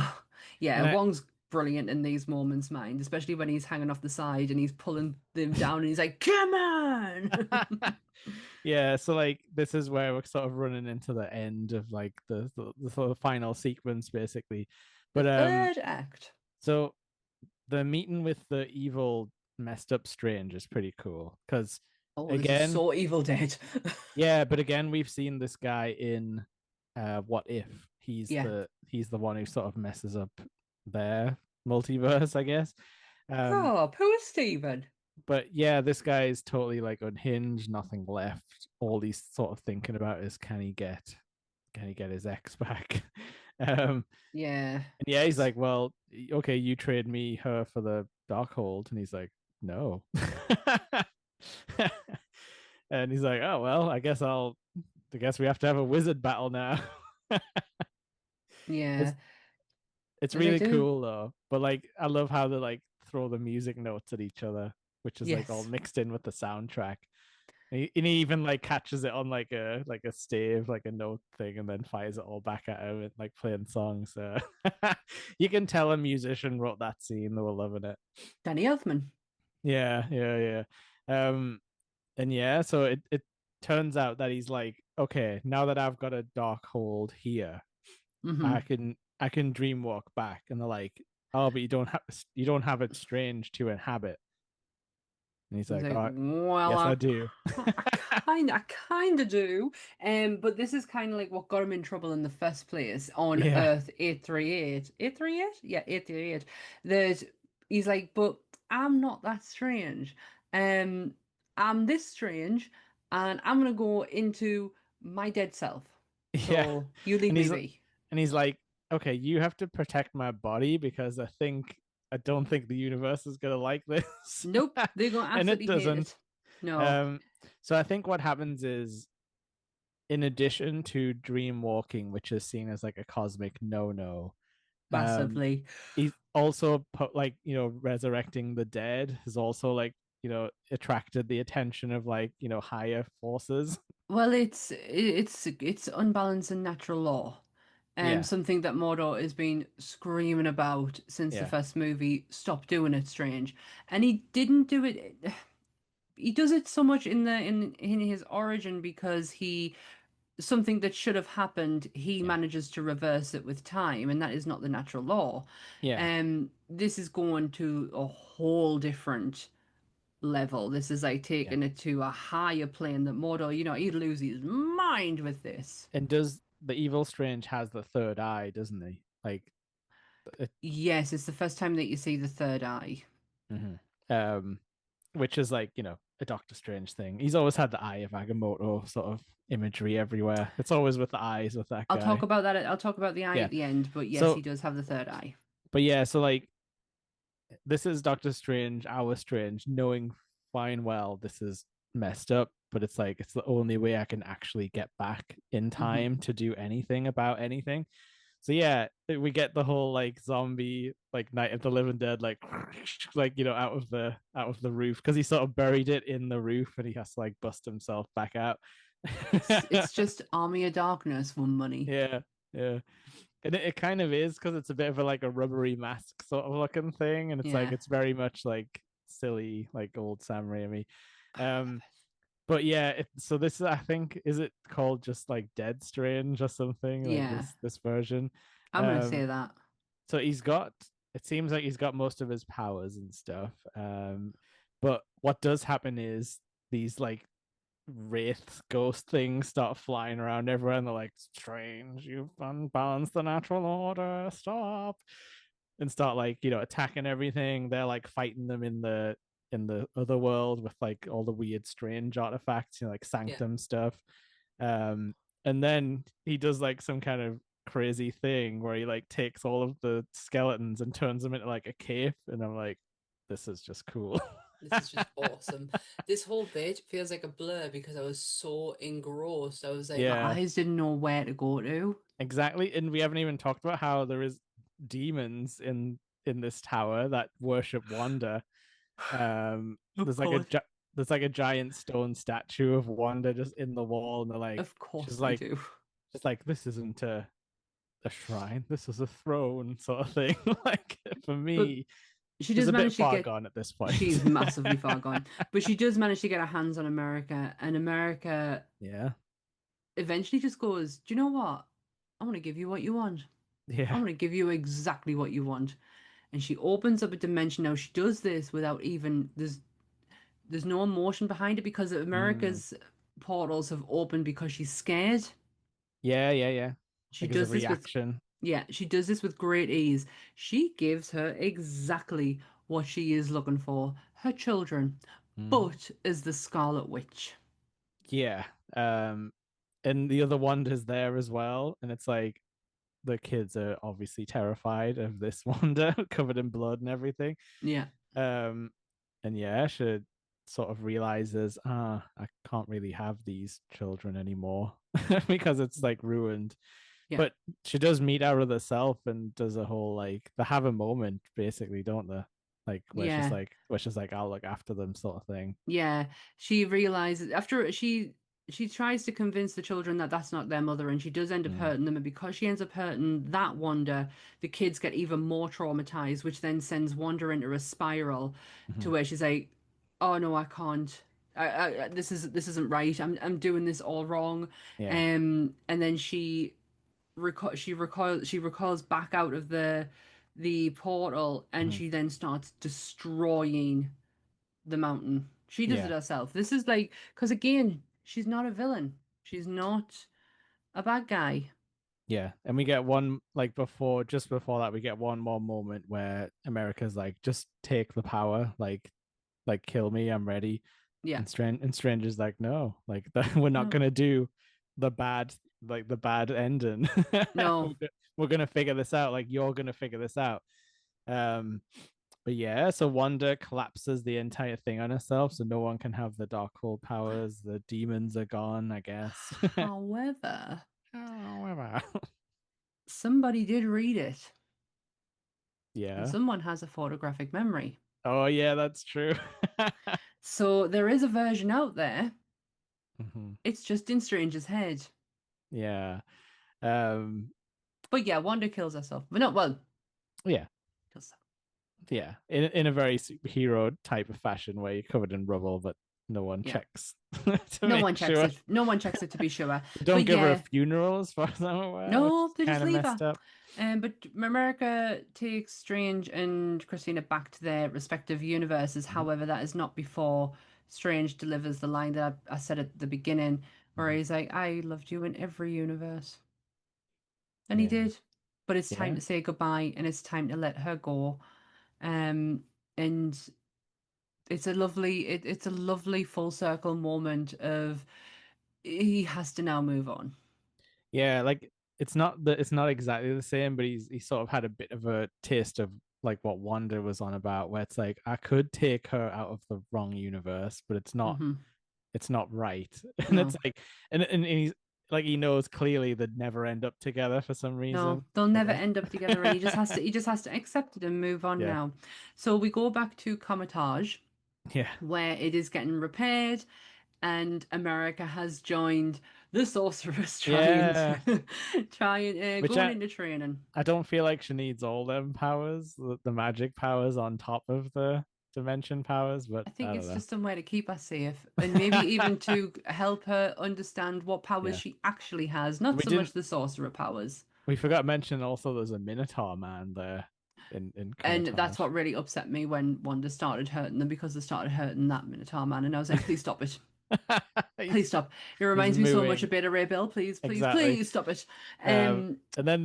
yeah, and I Wong's brilliant in these moments, mind, especially when he's hanging off the side and he's pulling them down, and he's like, "Come on!" yeah, so like this is where we're sort of running into the end of like the sort of final sequence basically. The But third act. so the meeting with the evil messed up strange is pretty cool because Oh, this is again, so Evil Dead. yeah, but again we've seen this guy in What If. Yeah. He's the one who sort of messes up their multiverse, I guess. Um Rob, who is Stephen? but yeah, this guy is totally like unhinged, nothing left. All he's sort of thinking about is can he get his ex back? um Yeah. and yeah, he's like, well, okay, you trade me her for the Darkhold, and he's like, no. And he's like, oh well, I guess we have to have a wizard battle now. it's Yeah. it's They really do. cool though. But like I love how they like throw the music notes at each other, which is like all Yes. mixed in with the soundtrack. And he even like catches it on like a stave, like a note thing, and then fires it all back at him and like playing songs. So you can tell a musician wrote that scene; they were loving it. Danny Elfman. Yeah, yeah, yeah. And yeah, so it turns out that he's like, okay, now that I've got a dark hold here, Hmm. I can dream walk back. And they're like, oh, but you don't have it strange to inhabit. And he's He's like, like, oh, well, yes, I do. I kind of do. But this is kind of like what got him in trouble in the first place on Yeah, Earth 838. 838? Yeah, 838. There's, he's like, but I'm not that strange. Um, I'm this strange, and I'm gonna go into my dead self. yeah. So you leave And me he's be. like, okay, you have to protect my body because I don't think the universe is gonna like this. Nope, they're gonna And it absolutely hate doesn't. it. No, Um, so I think what happens is, in addition to dream walking, which is seen as like a cosmic no-no, um, massively. he's also put like, resurrecting the dead has also like, attracted the attention of like, higher forces. Well, it's unbalanced in natural law. Yeah, Something that Mordor has been screaming about since the yeah, first movie. Stop doing it, Strange. And he didn't do it. He does it so much in in his origin because he something that should have happened, he yeah, manages to reverse it with time, and that is not the natural law. yeah, This is going to a whole different level. This is like yeah. taking it to a higher plane that Mordor, he'd lose his mind with this. And does the evil strange has the third eye, doesn't he? Like, it, Yes, it's the first time that you see the third eye. mhm. um, which is like, a Doctor Strange thing. He's always had the eye of Agamotto sort of imagery everywhere. It's always with the eyes with that I'll talk guy. about that. I'll talk about the eye Yeah. at the end, but yes, he So, does have the third eye. but yeah, so like this is Doctor Strange, our Strange, knowing fine well this is messed up, but it's like it's the only way I can actually get back in Hmm. time to do anything about anything. So yeah, we get the whole like zombie like Night of the Living Dead like out of the roof because he sort of buried it in the roof and he has to like bust himself back out. It's just Army of Darkness for money. Yeah, yeah. And it kind of is because it's a bit of a like a rubbery mask sort of looking thing, and it's like Yeah, it's very much like silly, like old Sam Raimi. I love Um, but yeah, so this is, I think, is it called just like Dead Strange or something it. like Yeah, this version? I'm gonna say Um, that. so he's got, it seems like he's got most of his powers and stuff. But what does happen is these like wraith ghost things start flying around everywhere and they're like, strange, you've unbalanced the natural order, stop, and start like, attacking everything. They're like fighting them in the other world with like all the weird strange artifacts, like Yeah. sanctum stuff. um and then he does like some kind of crazy thing where he like takes all of the skeletons and turns them into like a cape, and I'm like, this is just cool. This is just awesome. This whole bit feels like a blur because I was so engrossed. I was like, my Yeah, eyes didn't know where to go to. exactly. And we haven't even talked about how there is demons in this tower that worship Wanda. Of There's like a course. there's like a giant stone statue of Wanda just in the wall, and they're like, Of course she's they like, do. just like this isn't a shrine, this is a throne sort of thing. Like for But me, she she's does a bit manage to far get, gone at this point. she's massively far gone, but she does manage to get her hands on America, and America Yeah, eventually just goes, do you know what? I want to give you what you want. I yeah, want to give you exactly what you want. And she opens up a dimension. Now she does this without even there's no emotion behind it because mm. America's portals have opened because she's scared. Yeah, yeah, yeah. She Like as a does this with reaction. yeah, she does this with great ease. She gives her exactly what she is looking for, her children, Mm. but as the Scarlet Witch. Yeah. And the other Wanda's there as well, and it's like the kids are obviously terrified of this Wanda covered in blood and everything. Yeah, Um, and yeah, she sort of realizes, I can't really have these children anymore because it's like ruined. yeah, But she does meet our other self and does a whole like they have a moment basically, don't they? Like yeah. where she's like, I'll look after them sort of thing. Yeah, she realizes after she tries to convince the children that that's not their mother, and she does end up Mm. hurting them. And because she ends up hurting that Wanda, the kids get even more traumatized, which then sends Wanda into a spiral Mm-hmm. to where she's like, "Oh no, I can't. This isn't right. I'm doing this all wrong." Yeah. And then she recoils back out of the portal, and Mm-hmm. she then starts destroying the mountain. She does it Yeah. herself. This is like, because again, she's not a villain. She's not a bad guy. Yeah, and we get one like just before that, we get one more moment where America's like, just take the power, like kill me, I'm ready. Yeah. And Stranger's like, no, like we're not No. gonna do the bad, like the bad ending. No. We're gonna figure this out. Like you're gonna figure this out. Um, but yeah, so Wanda collapses the entire thing on herself, so no one can have the Darkhold powers. The demons are gone, I guess. However, However, somebody did read it, and yeah. someone has a photographic memory. Oh yeah, that's true. So there is a version out there. Hmm. It's just in Stranger's head. Yeah. Um. But yeah, Wanda kills herself. But no, well, Yeah. kills herself. Yeah. In a very superhero type of fashion, where you're covered in rubble, but no one Yeah. checks to make sure. No one checks it to be sure. They don't But give her a yeah, funeral, as far as I'm aware, which no, is they just kind of leave messed her. up. But America takes Strange and Christina back to their respective universes. Mhm. However, that is not before Strange delivers the line that I said at the beginning, where Mhm. he's like, I loved you in every universe. And he Yeah. did. But it's time Yeah. to say goodbye and it's time to let her go. And it's a lovely full circle moment of he has to now move on. Yeah. Like it's not exactly the same, but he sort of had a bit of a taste of like what Wanda was on about, where it's like I could take her out of the wrong universe, but Hmm. it's not right. And it's No. like and he's like he knows clearly they'd never end up together for some No, reason, they'll I never guess. end up together, and he just has to accept it and move on Yeah. now. So we go back to Comitage, Yeah. where it is getting repaired, and America has joined the sorcerers trying Yeah. to trying Which going into training. I don't feel like she needs all them powers, the magic powers on top of the dimension powers, but I I think don't it's know. just some way to keep her safe, and maybe even to help her understand what powers Yeah. she actually has, not We so much didn't the sorcerer powers. we forgot to mention also there's a Minotaur man there in And that's Comitage. what really upset me when Wanda started hurting them because they started hurting that Minotaur man, and I was like, please stop it. he's, Please stop. It he's reminds me so much of mooing. Beta Ray Bill. Please, please, Exactly. please stop it. Um, Um, and then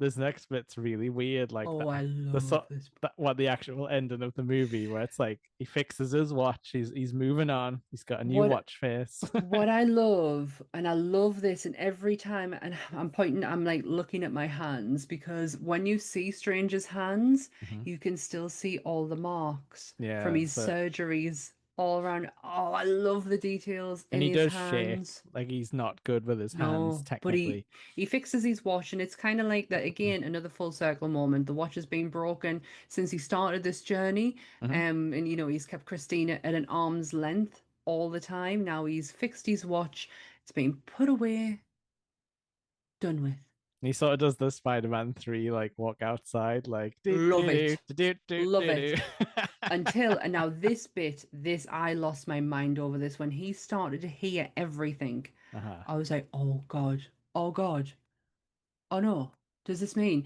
this next bit's really weird. Like Oh, I the love sort this. that what the actual ending of the movie, where it's like he fixes his watch, he's moving on, he's got a new What watch face. what I love, and I love this, and every time, and I'm pointing, I'm like looking at my hands because when you see Stranger's hands, Mhm. you can still see all the marks from Yeah, his so surgeries all around. Oh, I love the details and in he his does shake hands. like he's not good with his hands No, but technically. he fixes his watch, and it's kind of like that again, another full circle moment. The watch has been broken since he started this journey, Mhm. and he's kept Christina at an arm's length all the time. Now he's fixed his watch. It's been put away, done with. And he sort of does the Spider-Man 3 like walk outside like do Love do do it, do do love do it. do. Until and now this bit, this I lost my mind over this when he started to hear everything. Uh-huh. I was like, oh God, oh God, oh no. Does this mean?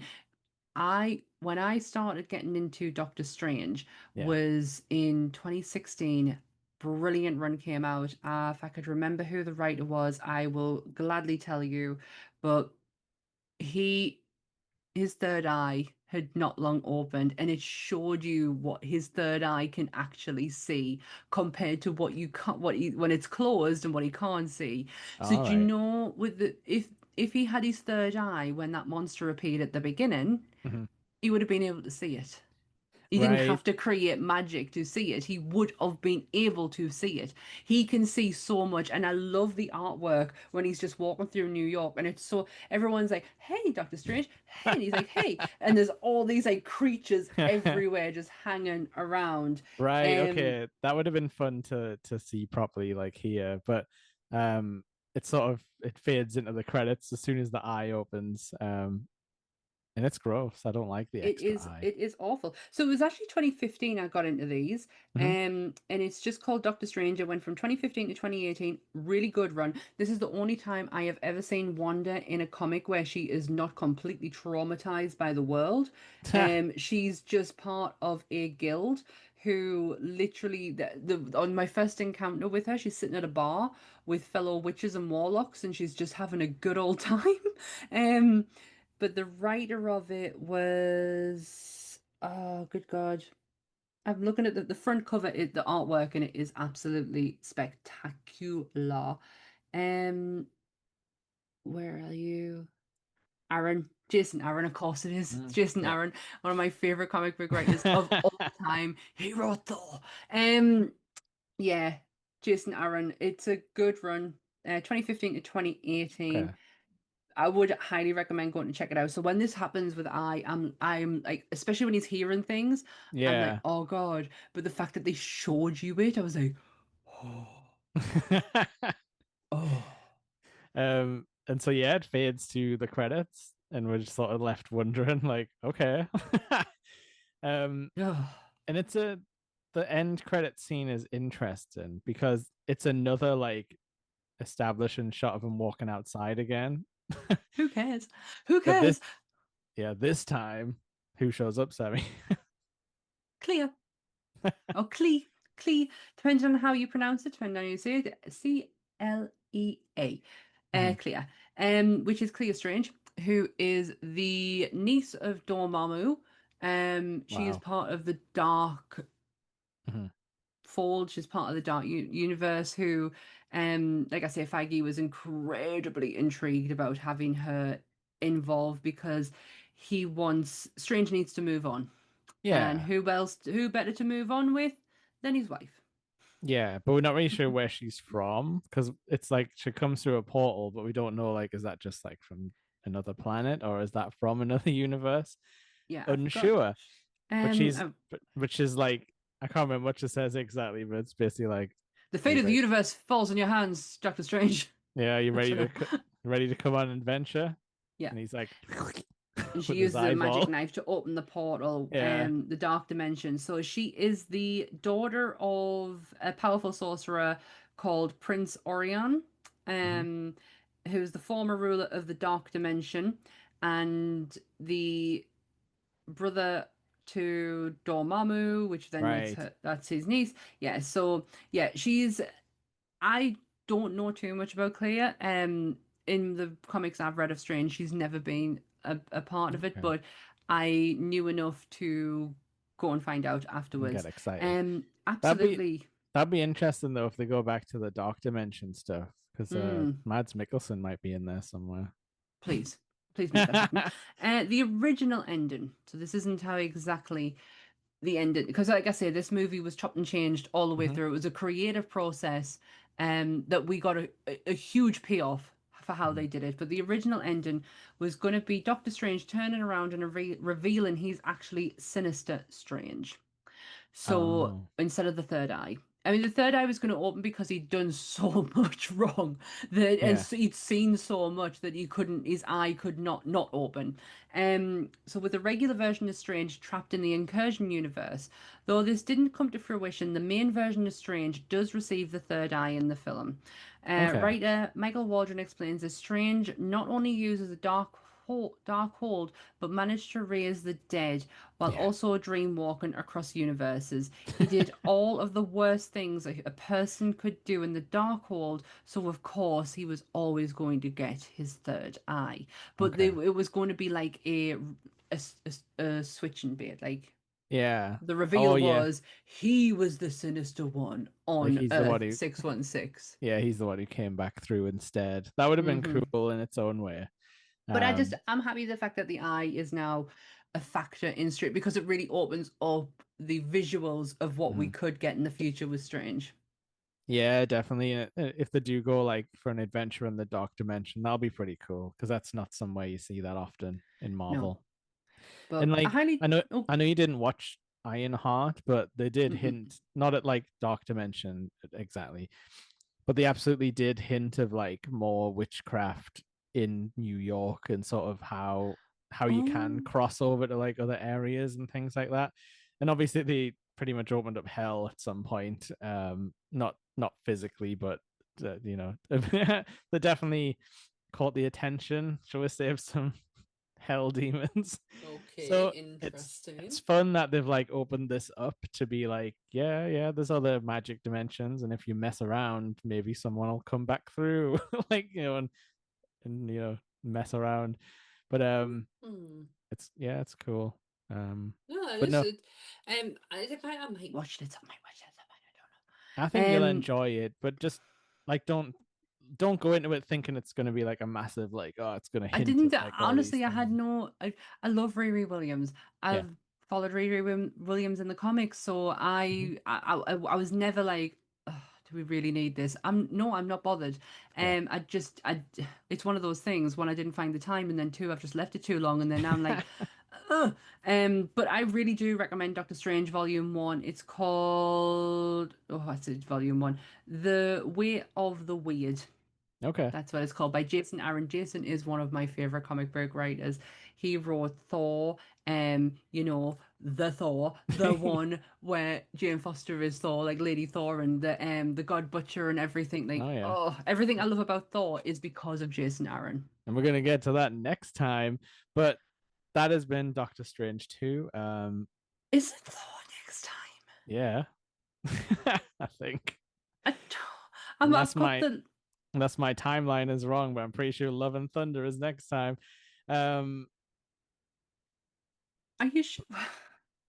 I when I started getting into Doctor Strange Yeah. was in 2016. Brilliant run came out. If I could remember who the writer was, I will gladly tell you. But he his third eye had not long opened, and it showed you what his third eye can actually see compared to what you can't when it's closed and what he can't see. So All do you right. know with the if he had his third eye when that monster appeared at the beginning, Mhm. he would have been able to see it. He didn't Right. have to create magic to see it. He would have been able to see it. He can see so much. And I love the artwork when he's just walking through New York. And it's so, everyone's like, hey, Doctor Strange. Hey. And he's like, hey. And there's all these like creatures everywhere just hanging around. Right, Um, okay. That would have been fun to see properly like here, but it sort of it fades into the credits as soon as the eye opens. And it's gross. I don't like the It extra is eye. it is awful. So it was actually 2015 I got into these. Hmm. And it's just called Doctor Strange. It went from 2015 to 2018. Really good run. This is the only time I have ever seen Wanda in a comic where she is not completely traumatized by the world. She's just part of a guild who literally the on my first encounter with her, she's sitting at a bar with fellow witches and warlocks and she's just having a good old time. Um but the writer of it was, oh, good God. I'm looking at the front cover, the artwork in it is absolutely spectacular. Um, where are you? Aaron, Jason Aaron, of course it is. Mm, Jason yeah. Aaron, one of my favorite comic book writers of all time. He wrote Thor. Um, yeah, Jason Aaron. It's a good run. 2015 to 2018. Okay. I would highly recommend going to check it out. So when this happens with I'm like, especially when he's hearing things, I'm like, Yeah. oh God. But the fact that they showed you it, I was like, oh, oh. And so yeah, it fades to the credits, and we're just sort of left wondering, like, okay. um, Ugh. and it's a the end credit scene is interesting because it's another like establishing shot of him walking outside again. Who cares? Who But cares? this time, who shows up, Sammy? Clear. Oh, Clea. Depends on how you pronounce it, depending on how you say it. Clea. Mhm. Clea. Which is Clea Strange, who is the niece of Dormammu. She is Wow. part of the Dark Mhm. Fold. She's part of the Dark Universe. Who, like I say, Feige was incredibly intrigued about having her involved because he wants Strange needs to move on, and Yeah. who better to move on with than his wife? Yeah, but we're not really sure where she's from because it's like she comes through a portal, but we don't know like is that just like from another planet or is that from another universe? Yeah, I forgot. Unsure. But she's Um, which is like I can't remember what she says exactly, but it's basically like, the are fate you of the ready? universe falls in your hands, Doctor Strange. Yeah, are you I ready don't to know. ready to come on an adventure? Yeah. And he's like And she with his uses a magic eyeball. knife to open the portal, Yeah. the dark dimension. So she is the daughter of a powerful sorcerer called Prince Orion, Hmm. um, who's the former ruler of the dark dimension and the brother to Dormammu, which then makes Right. her that's his niece. Yeah, so yeah, she's I don't know too much about Clea. In the comics I've read of Strange, she's never been a part of it, Okay. but I knew enough to go and find out And get afterwards. excited. That'd be Absolutely. that'd be interesting though if they go back to the dark dimension stuff because Mm, Mads Mikkelsen might be in there somewhere. please, please make that happen. The original ending. So this isn't how exactly the ending, because like I say, this movie was chopped and changed all the way Mhm. through. It was a creative process, that we got a huge payoff for how Mhm. they did it. But the original ending was going to be Doctor Strange turning around and revealing he's actually Sinister Strange. So Oh, instead of the third eye. I mean, the third eye was going to open because he'd done so much wrong that, and yeah. he'd seen so much that he couldn't, his eye could not open. So with the regular version of Strange trapped in the Incursion universe, though this didn't come to fruition, the main version of Strange does receive the third eye in the film. Okay. Writer Michael Waldron explains that Strange not only uses a dark hold, but managed to raise the dead while Yeah. also dream walking across universes. He did all of the worst things a person could do in the dark hold, so of course he was always going to get his third eye. But Okay. it was going to be like a switching bait. Like Yeah. the Oh reveal yeah. was he was the sinister one Like on he's the one Earth who 616. yeah, he's the one who came back through instead. That would have been Hmm. cool in its own way. But Um, I'm happy the fact that the eye is now a factor in Strange because it really opens up the visuals of what we mhm. could get in the future with Strange. Yeah, definitely. If they do go like for an adventure in the dark dimension, that'll be pretty cool because that's not somewhere you see that often in No, Marvel. And but I like highly I know oh I know you didn't watch Ironheart, but they did mm-mm. hint not at like Dark Dimension exactly, but they absolutely did hint of like more witchcraft in New York and sort of how you can Oh cross over to like other areas and things like that. And obviously they pretty much opened up hell at some point. Not physically, but they definitely caught the attention, shall we say, of some hell demons. okay, So it's interesting. fun that they've like opened this up to be like, yeah, there's other magic dimensions, and if you mess around, maybe someone will come back through, like and mess around. But Hmm. it's cool. No, But no, I might watch it. I might watch it. I I think you'll don't know. enjoy it, but just like don't go into it thinking it's going to be like a massive like oh it's going to I hint didn't at like all these honestly. I had things. no. I love Riri Williams. Yeah. I've followed Williams in the comics, so Mhm. I was never like, "Ugh, do we really need this? I'm not bothered. Yeah. It's one of those things. One, I didn't find the time, and then two, I've just left it too long, and then now I'm like, ugh. But I really do recommend Doctor Strange Volume One. It's called I said Volume One, The Way of the Weird. Okay. That's what it's called, by Jason Aaron. Jason is one of my favorite comic book writers. He wrote Thor, the Thor, the one where Jane Foster is Thor, like Lady Thor, and the God Butcher and everything. Oh Like, yeah. oh, everything I love about Thor is because of Jason Aaron. And we're gonna get to that next time. But that has been Doctor Strange 2. Is it Thor next time? Yeah. I think. I don't, I've Unless got my the. unless my timeline is wrong, but I'm pretty sure Love and Thunder is next time. Um Are you sure?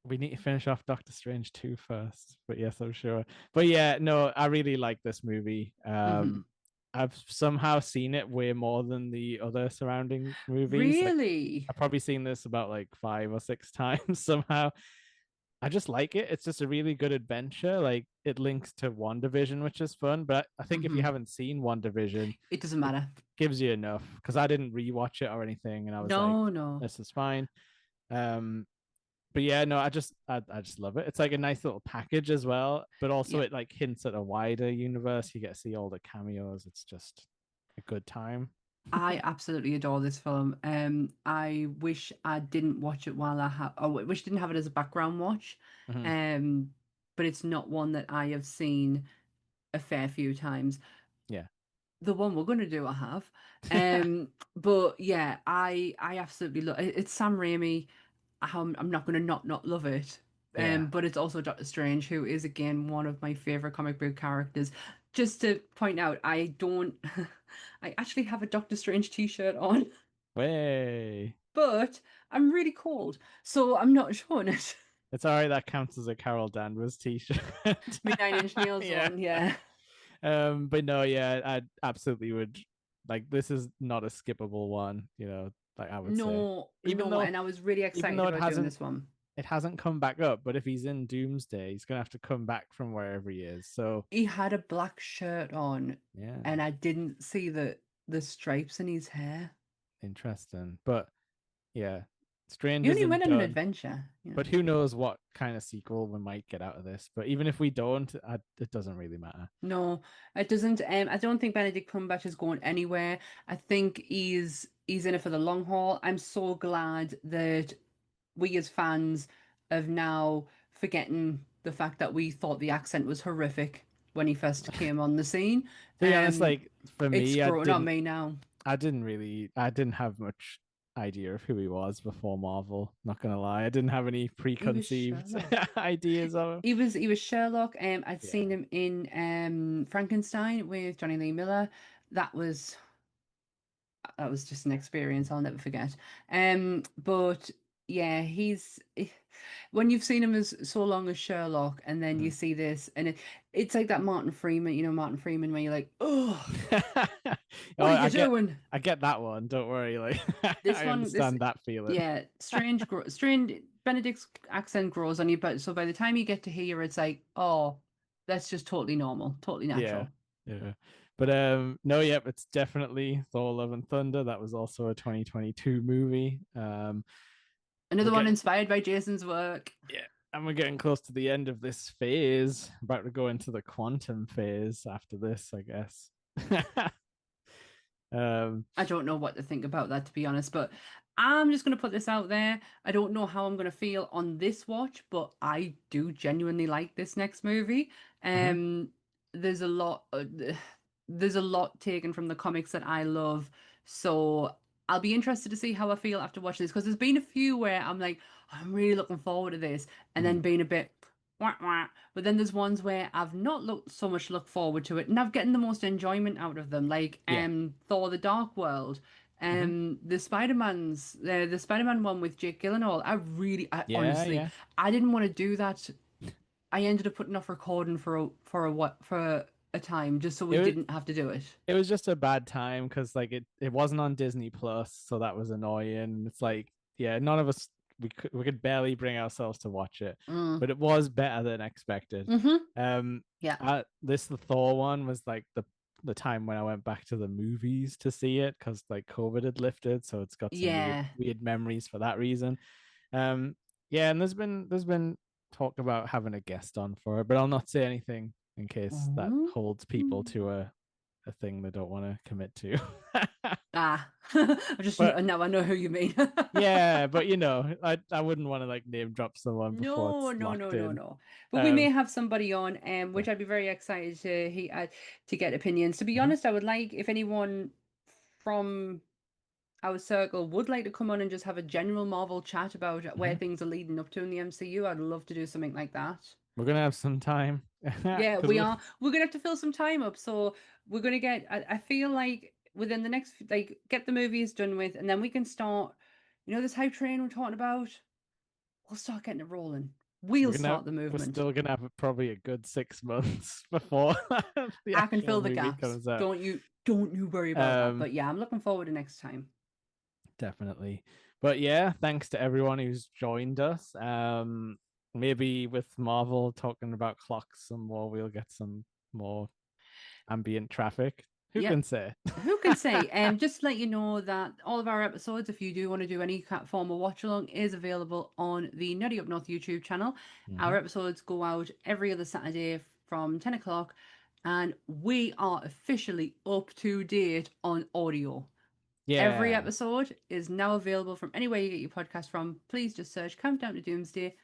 we need to finish off Doctor Strange 2 first. But yes, I'm sure. But yeah, no, I really like this movie. Hmm. I've somehow seen it way more than the other surrounding movies. Like Really? I've probably seen this about like 5 or 6 times somehow. I just like it. It's just a really good adventure. Like it links to WandaVision, which is fun. But I think if you Hmm. haven't seen WandaVision, It doesn't it matter. gives you enough. Because I didn't rewatch it or anything, and I was like, No, no. this is fine. Um, but yeah, no, I just love it. It's like a nice little package as well, but also Yeah. it like hints at a wider universe. You get to see all the cameos. It's just a good time. I absolutely adore this film. I wish I didn't watch it while I have. I wish I didn't have it as a background watch. Mhm. Um, but it's not one that I have seen a fair few times. Yeah. The one we're going to do, I have. But yeah, I absolutely love it. It's Sam Raimi. I'm not going to not love it. Yeah. But it's also Doctor Strange, who is again one of my favorite comic book characters. Just to point out, I don't. I actually have a Doctor Strange t-shirt on. Way. but I'm really cold, so I'm not showing it. It's all right. That counts as a Carol Danvers t-shirt. My 9 Inch Nails Yeah. one, yeah. But no, yeah, I absolutely would like this is not a skippable one, like I would say. No, Even no, though and I was really even excited though about doing this one. it hasn't come back up, but if he's in Doomsday, he's gonna have to come back from wherever he is. So He had a black shirt on, yeah, and I didn't see the stripes in his hair. interesting. But yeah, Strange He only isn't went on an done. adventure, you But know. who knows what kind of sequel we might get out of this. But even if we don't, it doesn't really matter. No, it doesn't. I don't think Benedict Cumberbatch is going anywhere. I think he's in it for the long haul. I'm so glad that we as fans have now forgetting the fact that we thought the accent was horrific when he first came on the scene. To be honest, like for It's me, growing on me now. I didn't have much idea of who he was before Marvel. Not gonna lie, I didn't have any He was preconceived Sherlock. ideas of him. He was Sherlock. I'd seen Yeah. him in Frankenstein with Johnny Lee Miller. That was that was just an experience I'll never forget. But yeah, when you've seen him as so long as Sherlock, and then you Mhm. see this, and it's like that Martin Freeman, Martin Freeman, where you're like, oh, Oh, what are you doing? I get that one. Don't worry. Like This I one, this understand that feeling. yeah, strange. Benedict's accent grows on you, but so by the time you get to here, it's like, oh, that's just totally normal, totally Yeah. natural. Yeah. But no, yep, it's definitely Thor Love and Thunder. That was also a 2022 movie. We're Another one getting inspired by Jason's work. Yeah, and we're getting close to the end of this phase. About to go into the quantum phase after this, I guess. um, I don't know what to think about that, to be honest, but I'm just going to put this out there. I don't know how I'm going to feel on this watch, but I do genuinely like this next movie. mhm. Um, there's a lot, there's a lot taken from the comics that I love, so I'll be interested to see how I feel after watching this because there's been a few where I'm like, I'm really looking forward to this, and then Mhm. being a bit wah, wah. But then there's ones where I've not looked so much look forward to it, and I've getting the most enjoyment out of them, like Yeah. Thor: The Dark World, Mhm. the Spider-Man one with Jake Gyllenhaal. I Yeah, honestly, yeah. I didn't want to do that. I ended up putting off recording for a time just so we It was didn't have to do it. it was just a bad time because like it wasn't on Disney Plus, so that was annoying. It's like yeah, none of us we could barely bring ourselves to watch it, Mm. but it was better than expected. Mm-hmm. Um, Yeah. the Thor one was like the time when I went back to the movies to see it because like COVID had lifted, so it's got some Yeah. weird memories for that reason. Um, yeah, and there's been talk about having a guest on for it, but I'll not say anything in case that Mm. holds people to a thing they don't want to commit to. Ah, I just But now I know who you mean. yeah, but I wouldn't want to like name drop someone before No, it's no, locked no, no, in. no. But we may Um, have somebody on, yeah. which I'd be very excited to get opinions. To be Mhm. honest, I would like if anyone from our circle would like to come on and just have a general Marvel chat about where Mhm. things are leading up to in the MCU. I'd love to do something like that. We're gonna have some time Yeah, because we are. We're gonna have to fill some time up, so we're gonna get. I feel like within the next, like, get the movies done with, and then we can start. This hype train we're talking about. We'll start getting it rolling. We'll start the we're movement. still gonna have probably a good 6 months before the I can actual fill the movie gaps. comes out. Don't you worry about that. Um, But yeah, I'm looking forward to next time. definitely. But yeah, thanks to everyone who's joined us. Maybe with Marvel talking about clocks some more, we'll get some more ambient traffic. Who Yep. can say? Who can say? Just to let you know that all of our episodes, if you do want to do any form of watch along, is available on the Nutty Up North YouTube channel. Mhm. Our episodes go out every other Saturday from 10 o'clock, and we are officially up to date on audio. Every Yeah. episode is now available from anywhere you get your podcast from. Please just search Countdown to Doomsday.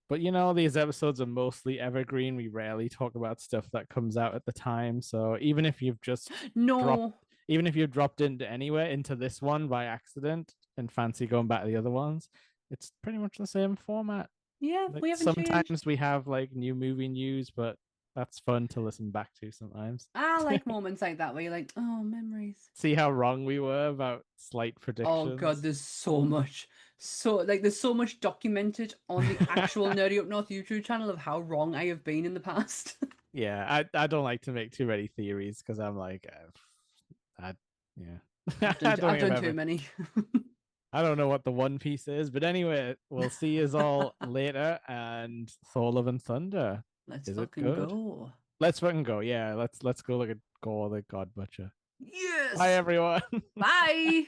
But these episodes are mostly evergreen. We rarely talk about stuff that comes out at the time. So dropped, No. even if you've dropped into anywhere into this one by accident and fancy going back to the other ones, it's pretty much the same format. Yeah, Like we haven't changed. sometimes we have like new movie news, but That's fun to listen back to sometimes. I like moments like that where you're like, oh, memories. See how wrong we were about slight Oh god, predictions. there's so much. So like there's so much documented on the actual Nerdy Up North YouTube channel of how wrong I have been in the past. Yeah, I don't like to make too many theories because I'm like, I yeah, I don't I've think I've done too ever. many. I don't know what the One Piece is, but anyway, we'll see you all later. And Thor: Love and Thunder. Let's Is it fucking good? go. Let's fucking go. Yeah, let's go look at Gore the God Butcher. Bye Yes. everyone. Bye.